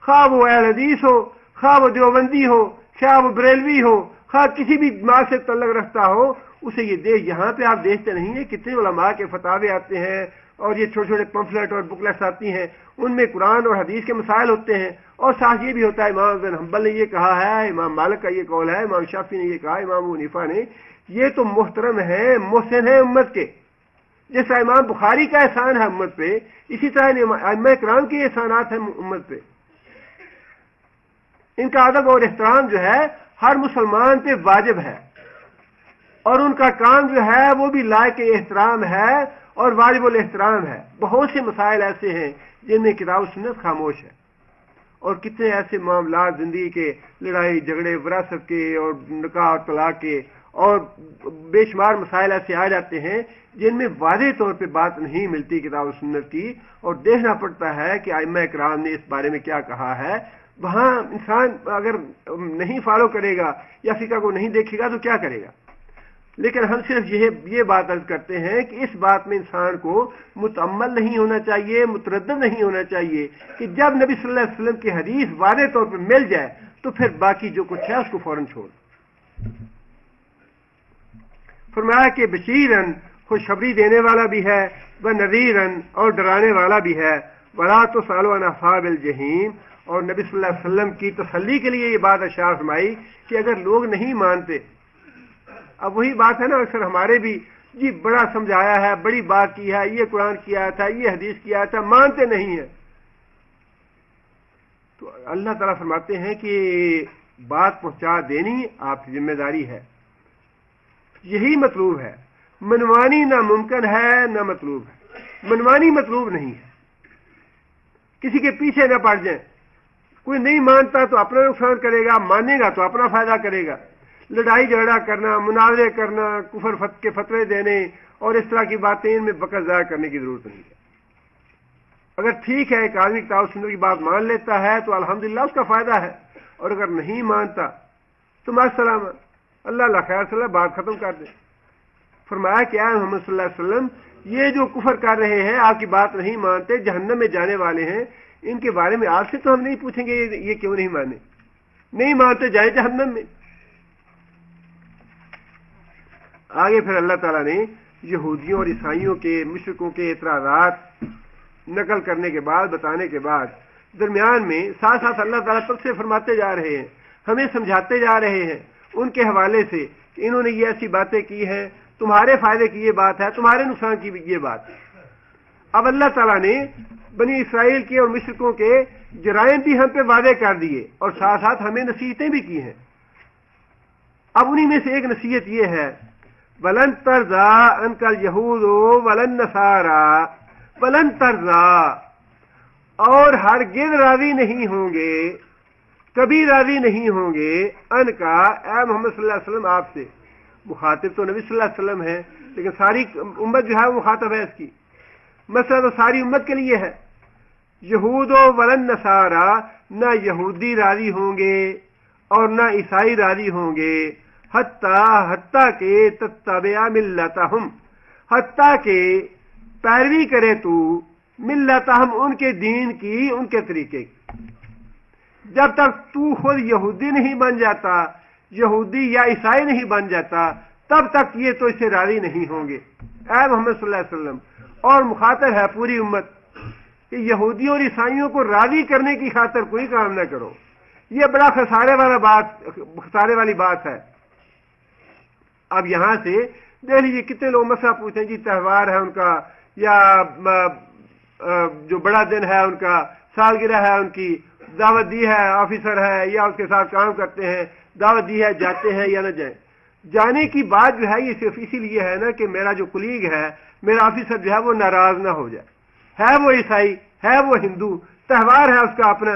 Speaker 1: خواہ وہ اہل حدیث ہو، خواہ وہ دیوبندی ہو، خواہ وہ بریلوی ہو، خواہ کسی بھی جماعت سے تعلق رکھتا ہو، اسے یہ یہاں پہ آپ دیکھتے نہیں ہیں کتنے علماء کے فتاوے آتے ہیں اور یہ چھوٹے چھوٹے پمفلٹ اور بکلیٹس آتی ہیں، ان میں قرآن اور حدیث کے مسائل ہوتے ہیں. اور ساتھ یہ بھی ہوتا ہے امام بن حنبل نے یہ کہا ہے، امام مالک کا یہ قول ہے، امام شافعی نے یہ کہا، امام ابو حنیفہ نے. یہ تو محترم ہیں، محسن ہیں امت کے. جس طرح امام بخاری کا احسان ہے امت پہ، اسی طرح ائمہ کرام کے احسانات ہیں امت پہ. ان کا ادب اور احترام جو ہے ہر مسلمان پہ واجب ہے، اور ان کا کام جو ہے وہ بھی لائق احترام ہے اور واجب الاحترام ہے. بہت سے مسائل ایسے ہیں جن میں کتاب و سنت خاموش ہے، اور کتنے ایسے معاملات زندگی کے، لڑائی جھگڑے وراثت کے اور نکاح اور طلاق کے، اور بے شمار مسائل ایسے آ جاتے ہیں جن میں واضح طور پہ بات نہیں ملتی کتاب و سنت کی، اور دیکھنا پڑتا ہے کہ ائمہ کرام نے اس بارے میں کیا کہا ہے. وہاں انسان اگر نہیں فالو کرے گا یا فقہ کو نہیں دیکھے گا تو کیا کرے گا. لیکن ہم صرف یہ بات عرض کرتے ہیں کہ اس بات میں انسان کو متعمل نہیں ہونا چاہیے، متردد نہیں ہونا چاہیے کہ جب نبی صلی اللہ علیہ وسلم کی حدیث واضح طور پہ مل جائے تو پھر باقی جو کچھ ہے اس کو فوراً چھوڑ. فرمایا کہ بشیرن، خوشخبری دینے والا بھی ہے، و نذیرن، اور ڈرانے والا بھی ہے. ولا تسألوا عن اصحاب الجحیم، اور نبی صلی اللہ علیہ وسلم کی تسلی کے لیے یہ بات ارشاد فرمائی کہ اگر لوگ نہیں مانتے، اب وہی بات ہے نا اکثر ہمارے بھی، جی بڑا سمجھایا ہے، بڑی بات کی ہے، یہ قرآن کیا تھا، یہ حدیث کیا تھا، مانتے نہیں ہیں، تو اللہ تعالیٰ فرماتے ہیں کہ بات پہنچا دینی آپ کی ذمہ داری ہے، یہی مطلوب ہے، منوانی نہ ممکن ہے نہ مطلوب ہے، منوانی مطلوب نہیں ہے، کسی کے پیچھے نہ پڑ جائیں، کوئی نہیں مانتا تو اپنا نقصان کرے گا، مانے گا تو اپنا فائدہ کرے گا، لڑائی جھگڑا کرنا، مناظرے کرنا، کفر کے فتوے دینے اور اس طرح کی باتیں، ان میں وقت ضائع کرنے کی ضرورت نہیں ہے۔ اگر ٹھیک ہے ایک آدمی کتاب سننے کی بات مان لیتا ہے تو الحمدللہ اس کا فائدہ ہے، اور اگر نہیں مانتا تو ماسلام اللہ اللہ خیر صلی اللہ بات ختم کر دیں۔ فرمایا کہ اے محمد صلی اللہ علیہ وسلم، یہ جو کفر کر رہے ہیں، آپ کی بات نہیں مانتے، جہنم میں جانے والے ہیں، ان کے بارے میں آپ سے تو ہم نہیں پوچھیں گے یہ کیوں نہیں مانے، نہیں مانتے جائیں جہنم میں۔ آگے پھر اللہ تعالیٰ نے یہودیوں اور عیسائیوں کے، مشرکوں کے اعتراضات نقل کرنے کے بعد، بتانے کے بعد، درمیان میں ساتھ ساتھ اللہ تعالیٰ تب سے فرماتے جا رہے ہیں، ہمیں سمجھاتے جا رہے ہیں ان کے حوالے سے کہ انہوں نے یہ ایسی باتیں کی ہیں، تمہارے فائدے کی یہ بات ہے، تمہارے نقصان کی بھی یہ بات ہے۔ اب اللہ تعالیٰ نے بنی اسرائیل کے اور مشرکوں کے جرائم بھی ہم پہ واضح کر دیے، اور ساتھ ساتھ ہمیں نصیحتیں بھی کی ہیں۔ اب انہی میں سے ایک نصیحت یہ ہے، وَلَن تَرْضَىٰ عَنْكَ الْيَهُودُ وَلَا النَّصَارَىٰ وَلَن تَرْضَىٰ، اور ہرگز راضی نہیں ہوں گے، کبھی راضی نہیں ہوں گے، ان کا اے محمد صلی اللہ علیہ وسلم آپ سے، مخاطب تو نبی صلی اللہ علیہ وسلم ہے، لیکن ساری امت جو ہے وہ مخاطب ہے اس کی، مسئلہ تو ساری امت کے لیے ہے۔ یہود و ولن نصارا، نہ یہودی راضی ہوں گے اور نہ عیسائی راضی ہوں گے، حتیٰ کہ تتبع ملتہم، حتیٰ کہ پیروی کرے تو ملتہم ان کے دین کی، ان کے طریقے کی۔ جب تک تو خود یہودی نہیں بن جاتا، یہودی یا عیسائی نہیں بن جاتا، تب تک یہ تو اسے راضی نہیں ہوں گے۔ اے محمد صلی اللہ علیہ وسلم، اور مخاطب ہے پوری امت کہ یہودیوں اور عیسائیوں کو راضی کرنے کی خاطر کوئی کام نہ کرو، یہ بڑا خسارے والی بات ہے۔ اب یہاں سے دیکھ لیجیے کتنے لوگ مسئلہ پوچھیں جی تہوار ہے ان کا، یا جو بڑا دن ہے ان کا، سالگرہ ہے ان کی، دعوت دی ہے، آفیسر ہے یا اس کے ساتھ کام کرتے ہیں، دعوت دی ہے، جاتے ہیں یا نہ جائیں۔ جانے کی بات جو ہے یہ صرف اسی لیے ہے نا کہ میرا جو کلیگ ہے، میرا آفیسر جو ہے وہ ناراض نہ ہو جائے، ہے وہ عیسائی، ہے وہ ہندو، تہوار ہے اس کا اپنا،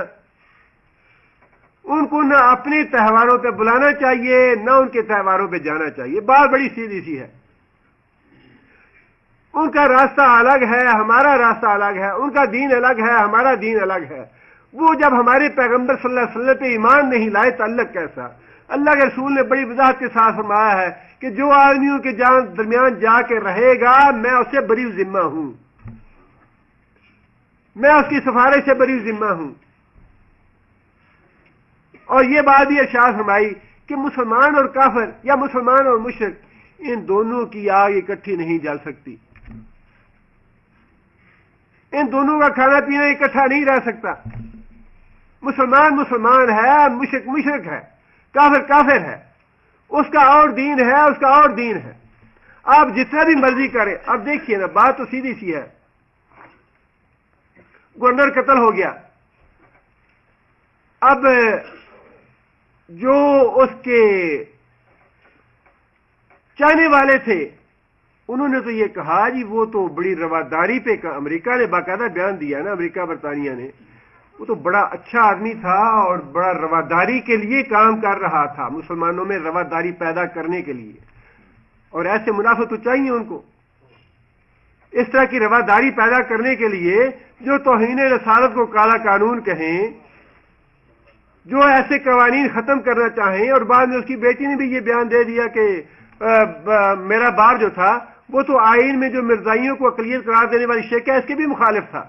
Speaker 1: ان کو نہ اپنے تہواروں پہ بلانا چاہیے نہ ان کے تہواروں پہ جانا چاہیے۔ بات بڑی سیدھی سی ہے، ان کا راستہ الگ ہے، ہمارا راستہ الگ ہے، ان کا دین الگ ہے، ہمارا دین الگ ہے۔ وہ جب ہمارے پیغمبر صلی اللہ علیہ وسلم پہ ایمان نہیں لائے تو الگ کیسا؟ اللہ کے رسول نے بڑی وضاحت کے ساتھ فرمایا ہے کہ جو آدمیوں کے درمیان جا کے رہے گا میں اسے بری ذمہ ہوں، میں اس کی سفارش سے بری ذمہ ہوں۔ اور یہ بات بھی ارشاد فرمائی کہ مسلمان اور کافر یا مسلمان اور مشرک، ان دونوں کی آگ اکٹھی نہیں جل سکتی، ان دونوں کا کھانا پینا اکٹھا نہیں رہ سکتا۔ مسلمان مسلمان ہے، مشرک مشرک ہے، کافر کافر ہے، اس کا اور دین ہے، اس کا اور دین ہے، آپ جتنا بھی مرضی کریں۔ اب دیکھیے نا، بات تو سیدھی سی ہے، گورنر قتل ہو گیا، اب جو اس کے چاہنے والے تھے انہوں نے تو یہ کہا جی وہ تو بڑی رواداری پہ، امریکہ نے باقاعدہ بیان دیا نا، امریکہ برطانیہ نے، وہ تو بڑا اچھا آدمی تھا اور بڑا رواداری کے لیے کام کر رہا تھا، مسلمانوں میں رواداری پیدا کرنے کے لیے، اور ایسے منافع تو چاہیے ان کو، اس طرح کی رواداری پیدا کرنے کے لیے جو توہین رسالت کو کالا قانون کہیں، جو ایسے قوانین ختم کرنا چاہیں، اور بعد میں اس کی بیٹی نے بھی یہ بیان دے دیا کہ میرا باپ جو تھا وہ تو آئین میں جو مرزائیوں کو اقلیت قرار دینے والی شیخ ہے اس کے بھی مخالف تھا،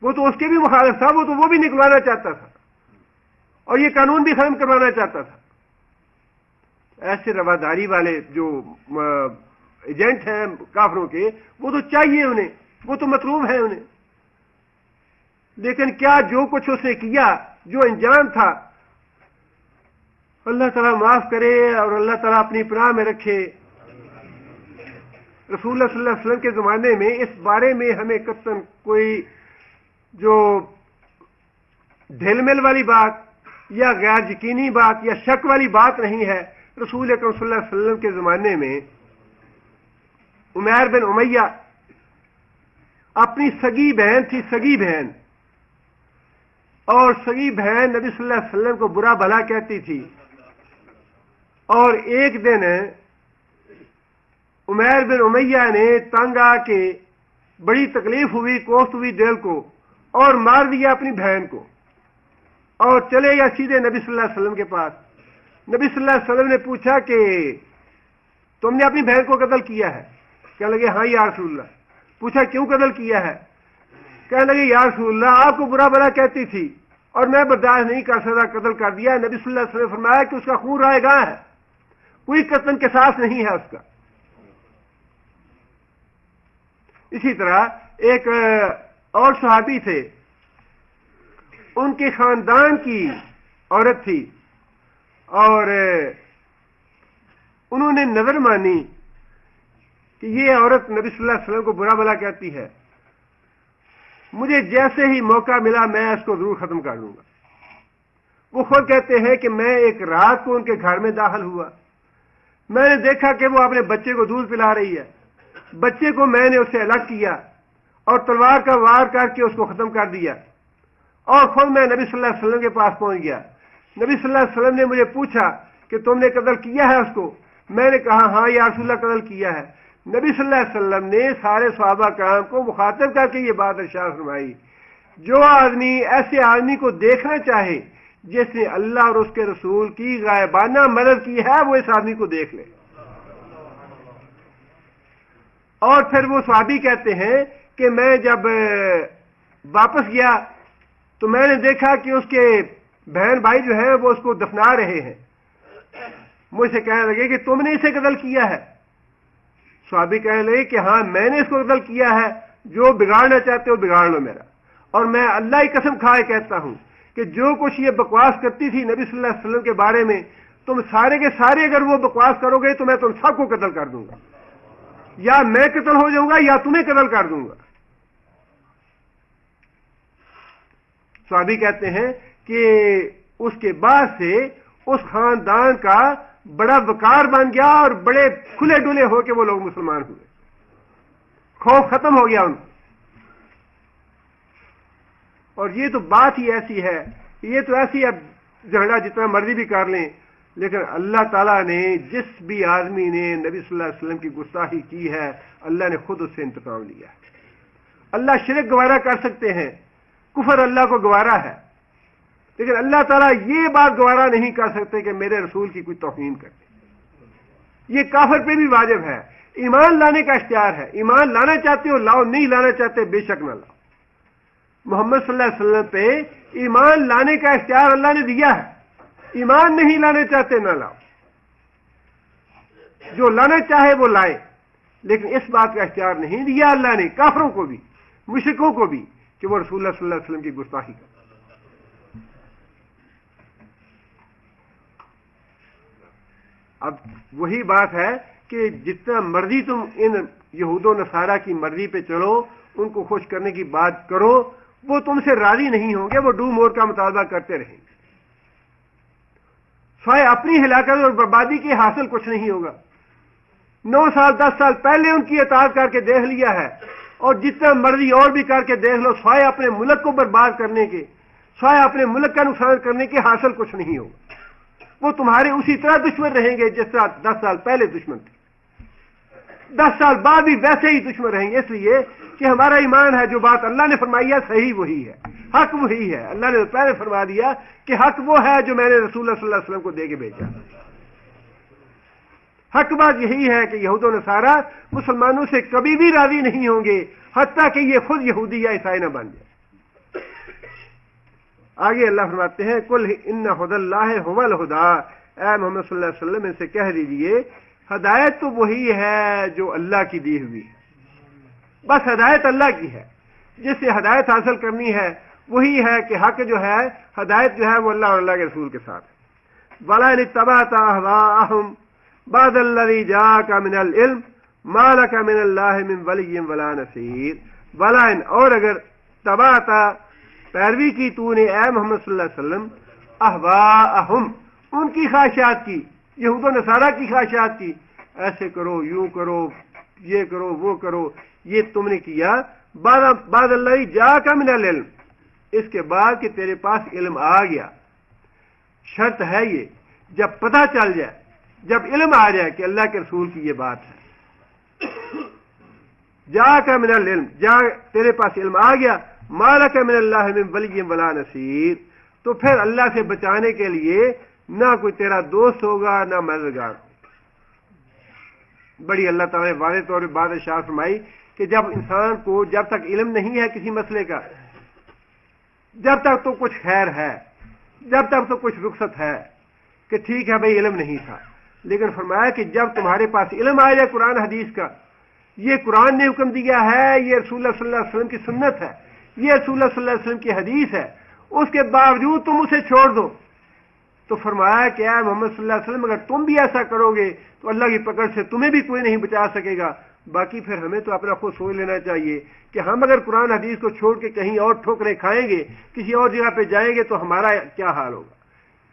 Speaker 1: وہ تو اس کے بھی مخالف تھا، وہ بھی نکلوانا چاہتا تھا اور یہ قانون بھی ختم کروانا چاہتا تھا۔ ایسے رواداری والے جو ایجنٹ ہیں کافروں کے، وہ تو چاہیے انہیں، وہ تو مطلوب ہے انہیں۔ لیکن کیا جو کچھ اس نے کیا، جو انجام تھا، اللہ تعالیٰ معاف کرے اور اللہ تعالیٰ اپنی پناہ میں رکھے، رسول اللہ صلی اللہ علیہ وسلم کے زمانے میں اس بارے میں ہمیں قطعاً کوئی جو ڈھل مل والی بات یا غیر یقینی بات یا شک والی بات نہیں ہے۔ رسول اکرم صلی اللہ علیہ وسلم کے زمانے میں عمیر بن امیہ اپنی سگی بہن تھی، سگی بہن، اور سگی بہن نبی صلی اللہ علیہ وسلم کو برا بھلا کہتی تھی، اور ایک دن عمیر بن امیہ نے تنگ آ کے بڑی تکلیف ہوئی، کوفت ہوئی دل کو، اور مار دیا اپنی بہن کو، اور چلے گیا سیدھے نبی صلی اللہ علیہ وسلم کے پاس۔ نبی صلی اللہ علیہ وسلم نے پوچھا کہ تم نے اپنی بہن کو قتل کیا ہے؟ کہنے لگے ہاں یا رسول اللہ۔ پوچھا کیوں قتل کیا ہے؟ کہنے لگے یا رسول اللہ آپ کو برا بھلا کہتی تھی اور میں برداشت نہیں کر سکتا، قتل کر دیا۔ نبی صلی اللہ علیہ وسلم نے فرمایا کہ اس کا خون رائے گاہ ہے، کوئی قتل قصاص نہیں ہے اس کا۔ اسی طرح ایک اور صحابی تھے، ان کے خاندان کی عورت تھی، اور انہوں نے نظر مانی کہ یہ عورت نبی صلی اللہ علیہ وسلم کو برا بھلا کہتی ہے، مجھے جیسے ہی موقع ملا میں اس کو ضرور ختم کر دوں گا۔ وہ خود کہتے ہیں کہ میں ایک رات کو ان کے گھر میں داخل ہوا، میں نے دیکھا کہ وہ اپنے بچے کو دودھ پلا رہی ہے، بچے کو میں نے اس سے الگ کیا اور تلوار کا وار کر کے اس کو ختم کر دیا، اور خود میں نبی صلی اللہ علیہ وسلم کے پاس پہنچ گیا۔ نبی صلی اللہ علیہ وسلم نے مجھے پوچھا کہ تم نے قتل کیا ہے اس کو؟ میں نے کہا ہاں یا رسول اللہ قتل کیا ہے۔ نبی صلی اللہ علیہ وسلم نے سارے صحابہ کرام کو مخاطب کر کے یہ بات ارشاد فرمائی، جو آدمی ایسے آدمی کو دیکھنا چاہے جس نے اللہ اور اس کے رسول کی غائبانہ مدد کی ہے، وہ اس آدمی کو دیکھ لے۔ اور پھر وہ صحابی کہتے ہیں کہ میں جب واپس گیا تو میں نے دیکھا کہ اس کے بہن بھائی جو ہیں وہ اس کو دفنا رہے ہیں، مجھ سے کہنے لگے کہ تم نے اسے قتل کیا ہے؟ صحابی کہنے لگے کہ ہاں میں نے اس کو قتل کیا ہے، جو بگاڑنا چاہتے ہو بگاڑ لو میرا، اور میں اللہ کی قسم کھائے کہتا ہوں کہ جو کچھ یہ بکواس کرتی تھی نبی صلی اللہ علیہ وسلم کے بارے میں، تم سارے کے سارے اگر وہ بکواس کرو گے تو میں تم سب کو قتل کر دوں گا، یا میں قتل ہو جاؤں گا یا تمہیں قتل کر دوں گا۔ صحابی کہتے ہیں کہ اس کے بعد سے اس خاندان کا بڑا وقار بن گیا اور بڑے کھلے ڈلے ہو کے وہ لوگ مسلمان ہوئے، خوف ختم ہو گیا ان کو۔ اور یہ تو بات ہی ایسی ہے، یہ تو ایسی ہے جھگڑا جتنا مرضی بھی کر لیں، لیکن اللہ تعالیٰ نے جس بھی آدمی نے نبی صلی اللہ علیہ وسلم کی گستاخی کی ہے، اللہ نے خود اس سے انتقام لیا ہے۔ اللہ شرک گوارا کر سکتے ہیں، کفر اللہ کو گوارا ہے، لیکن اللہ تعالیٰ یہ بات گوارا نہیں کر سکتے کہ میرے رسول کی کوئی توہین کرے۔ یہ کافر پہ بھی واجب ہے، ایمان لانے کا اختیار ہے، ایمان لانا چاہتے ہو لاؤ، نہیں لانا چاہتے بے شک نہ لاؤ۔ محمد صلی اللہ علیہ وسلم پہ ایمان لانے کا اختیار اللہ نے دیا ہے، ایمان نہیں لانے چاہتے نہ لاؤ، جو لانا چاہے وہ لائے، لیکن اس بات کا اختیار نہیں دیا اللہ نے کافروں کو بھی، مشرکوں کو بھی، کہ وہ رسول اللہ صلی اللہ علیہ وسلم کی گستاخی کرے۔ اب وہی بات ہے کہ جتنا مرضی تم ان یہود و نصارہ کی مرضی پہ چلو، ان کو خوش کرنے کی بات کرو، وہ تم سے راضی نہیں ہوں گے، وہ ڈو مور کا مطالبہ کرتے رہیں گے، سوائے اپنی ہلاکت اور بربادی کے حاصل کچھ نہیں ہوگا۔ 9 سال 10 سال پہلے ان کی اطاعت کر کے دیکھ لیا ہے، اور جتنا مرضی اور بھی کر کے دیکھ لو، سوائے اپنے ملک کو برباد کرنے کے، سوائے اپنے ملک کا نقصان کرنے کے حاصل کچھ نہیں ہوگا۔ وہ تمہارے اسی طرح دشمن رہیں گے جس طرح 10 سال پہلے دشمن تھے، 10 سال بعد بھی ویسے ہی دشمن رہیں گے، اس لیے کہ ہمارا ایمان ہے جو بات اللہ نے فرمائی ہے صحیح وہی ہے، حق وہی ہے۔ اللہ نے پہلے فرما دیا کہ حق وہ ہے جو میں نے رسول اللہ صلی اللہ علیہ وسلم کو دے کے بھیجا۔ حق بات یہی ہے کہ یہود و نصارہ مسلمانوں سے کبھی بھی راضی نہیں ہوں گے، حتیٰ کہ یہ خود یہودی یا عیسائی نہ بن جائے۔ آگے اللہ فرماتے ہیں قل ان ھدی اللہ ھو الھدی، اے محمد صلی اللہ علیہ وسلم ان سے کہہ دیجئے ہدایت تو وہی ہے جو اللہ کی دی ہوئی، بس ہدایت اللہ کی ہے، جس سے ہدایت حاصل کرنی ہے وہی ہے کہ حق جو ہے، ہدایت جو ہے وہ اللہ اور اللہ کے رسول کے ساتھ ہے۔ وَلَئِنِ اتَّبَعْتَ أَهْوَاءَهُمْ بَعْدَ الَّذِي جَاءَكَ مِنَ الْعِلْمِ مَا لَكَ مِنَ اللَّهِ مِنْ وَلِيٍّ وَلَا نَصِيرٍ۔ وَلَئِنْ، اور اگر تبعت پیروی کی تو نے اے محمد صلی اللہ علیہ وسلم، احواءہم ان کی خواہشات کی، یہود و نصارہ کی خواہشات کی، ایسے کرو، یوں کرو، یہ کرو، وہ کرو، یہ تم نے کیا بعد اللہ جا کا من العلم، اس کے بعد کہ تیرے پاس علم آ گیا۔ شرط ہے یہ، جب پتہ چل جائے، جب علم آ جائے کہ اللہ کے رسول کی یہ بات ہے، جا کا من العلم، جا تیرے پاس علم آ گیا، ما لک من اللہ من ولی ولا نصیر، تو پھر اللہ سے بچانے کے لیے نہ کوئی تیرا دوست ہوگا نہ مددگار۔ بڑی اللہ تعالیٰ نے واضح طور پہ بات ارشاد فرمائی کہ جب انسان کو جب تک علم نہیں ہے کسی مسئلے کا، جب تک تو کچھ خیر ہے، جب تک تو کچھ رخصت ہے کہ ٹھیک ہے بھائی علم نہیں تھا، لیکن فرمایا کہ جب تمہارے پاس علم آ جائے قرآن حدیث کا، یہ قرآن نے حکم دیا ہے، یہ رسول اللہ صلی اللہ علیہ وسلم کی سنت ہے، یہ رسول اللہ صلی اللہ علیہ وسلم کی حدیث ہے، اس کے باوجود تم اسے چھوڑ دو، تو فرمایا کہ اے محمد صلی اللہ علیہ وسلم اگر تم بھی ایسا کرو گے تو اللہ کی پکڑ سے تمہیں بھی کوئی نہیں بچا سکے گا۔ باقی پھر ہمیں تو اپنا خود سوچ لینا چاہیے کہ ہم اگر قرآن حدیث کو چھوڑ کے کہیں اور ٹھوکریں کھائیں گے، کسی اور جگہ پہ جائیں گے تو ہمارا کیا حال ہوگا۔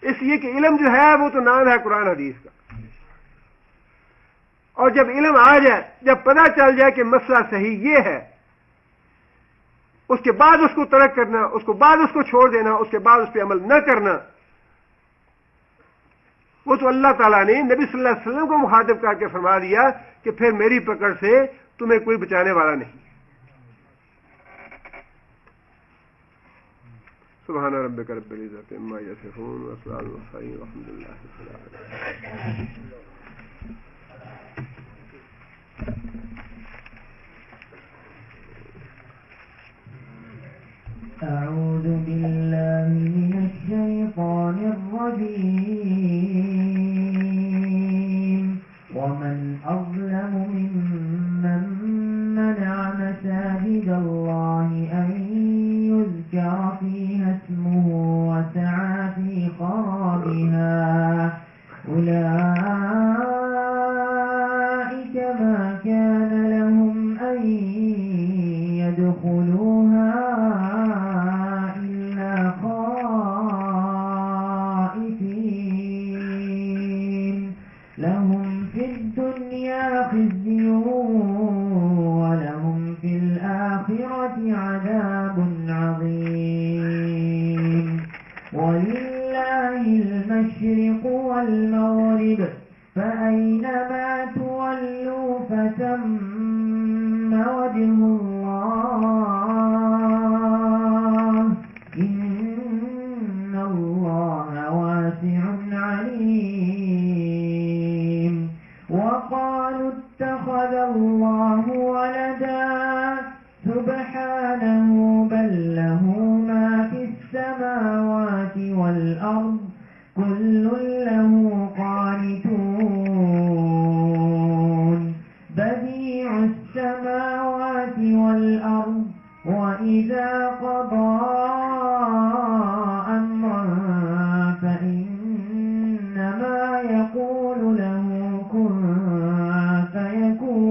Speaker 1: اس لیے کہ علم جو ہے وہ تو نام ہے قرآن حدیث کا، اور جب علم آ جائے، جب پتہ چل جائے کہ مسئلہ صحیح یہ ہے، اس کے بعد اس کو ترک کرنا، اس کو بعد اس کو چھوڑ دینا، اس کے بعد اس پہ عمل نہ کرنا، وہ تو اللہ تعالیٰ نے نبی صلی اللہ علیہ وسلم کو مخاطب کر کے فرما دیا کہ پھر میری پکڑ سے تمہیں کوئی بچانے والا نہیں۔ سبحان ربک رب العزت عما یصفون وسلام علی المرسلین والحمد للہ رب العالمین۔
Speaker 2: أعوذ بالله من الشيطان الرجيم ومن أظلم ممن منع مساجد الله أن يذكر فيها اسمه وسعى في خرابها أولئك ما كان لهم أن يدخلوها خزي ولهم في الآخرة عذاب عظيم ولله المشرق والمغرب فأينما تولوا فثم وجه الله إن الله واسع عليم وقالوا اتخذ الله ولدا سبحانه بل له ما في السماوات والأرض كل له قانتون بديع السماوات والأرض وإذا قضى أمرا فإنما يقول له كن فيكون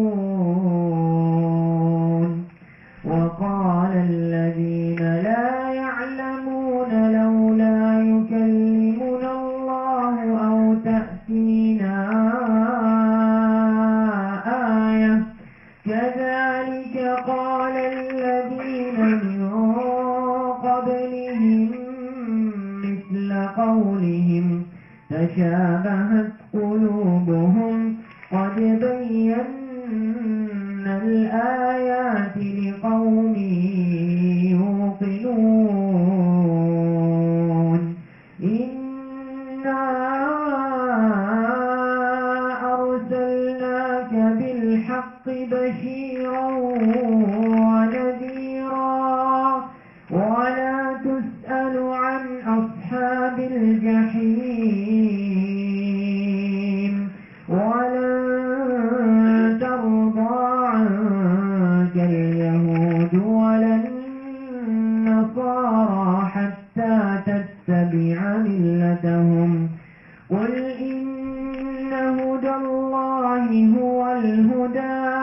Speaker 2: وقال الذين لا يعلمون لولا يكلمنا الله أو تأتينا آية كذلك قال الذين من قبلهم مثل قولهم تشابهت قلوبهم قد بينا الآيات لقوم يوقنون إنا أرسلناك بالحق بشيرا ونذيرا ولا تسأل عن أصحاب الجحيم ولن ترضى عنك اليهود ولا النصارى هدى الله هو الهدى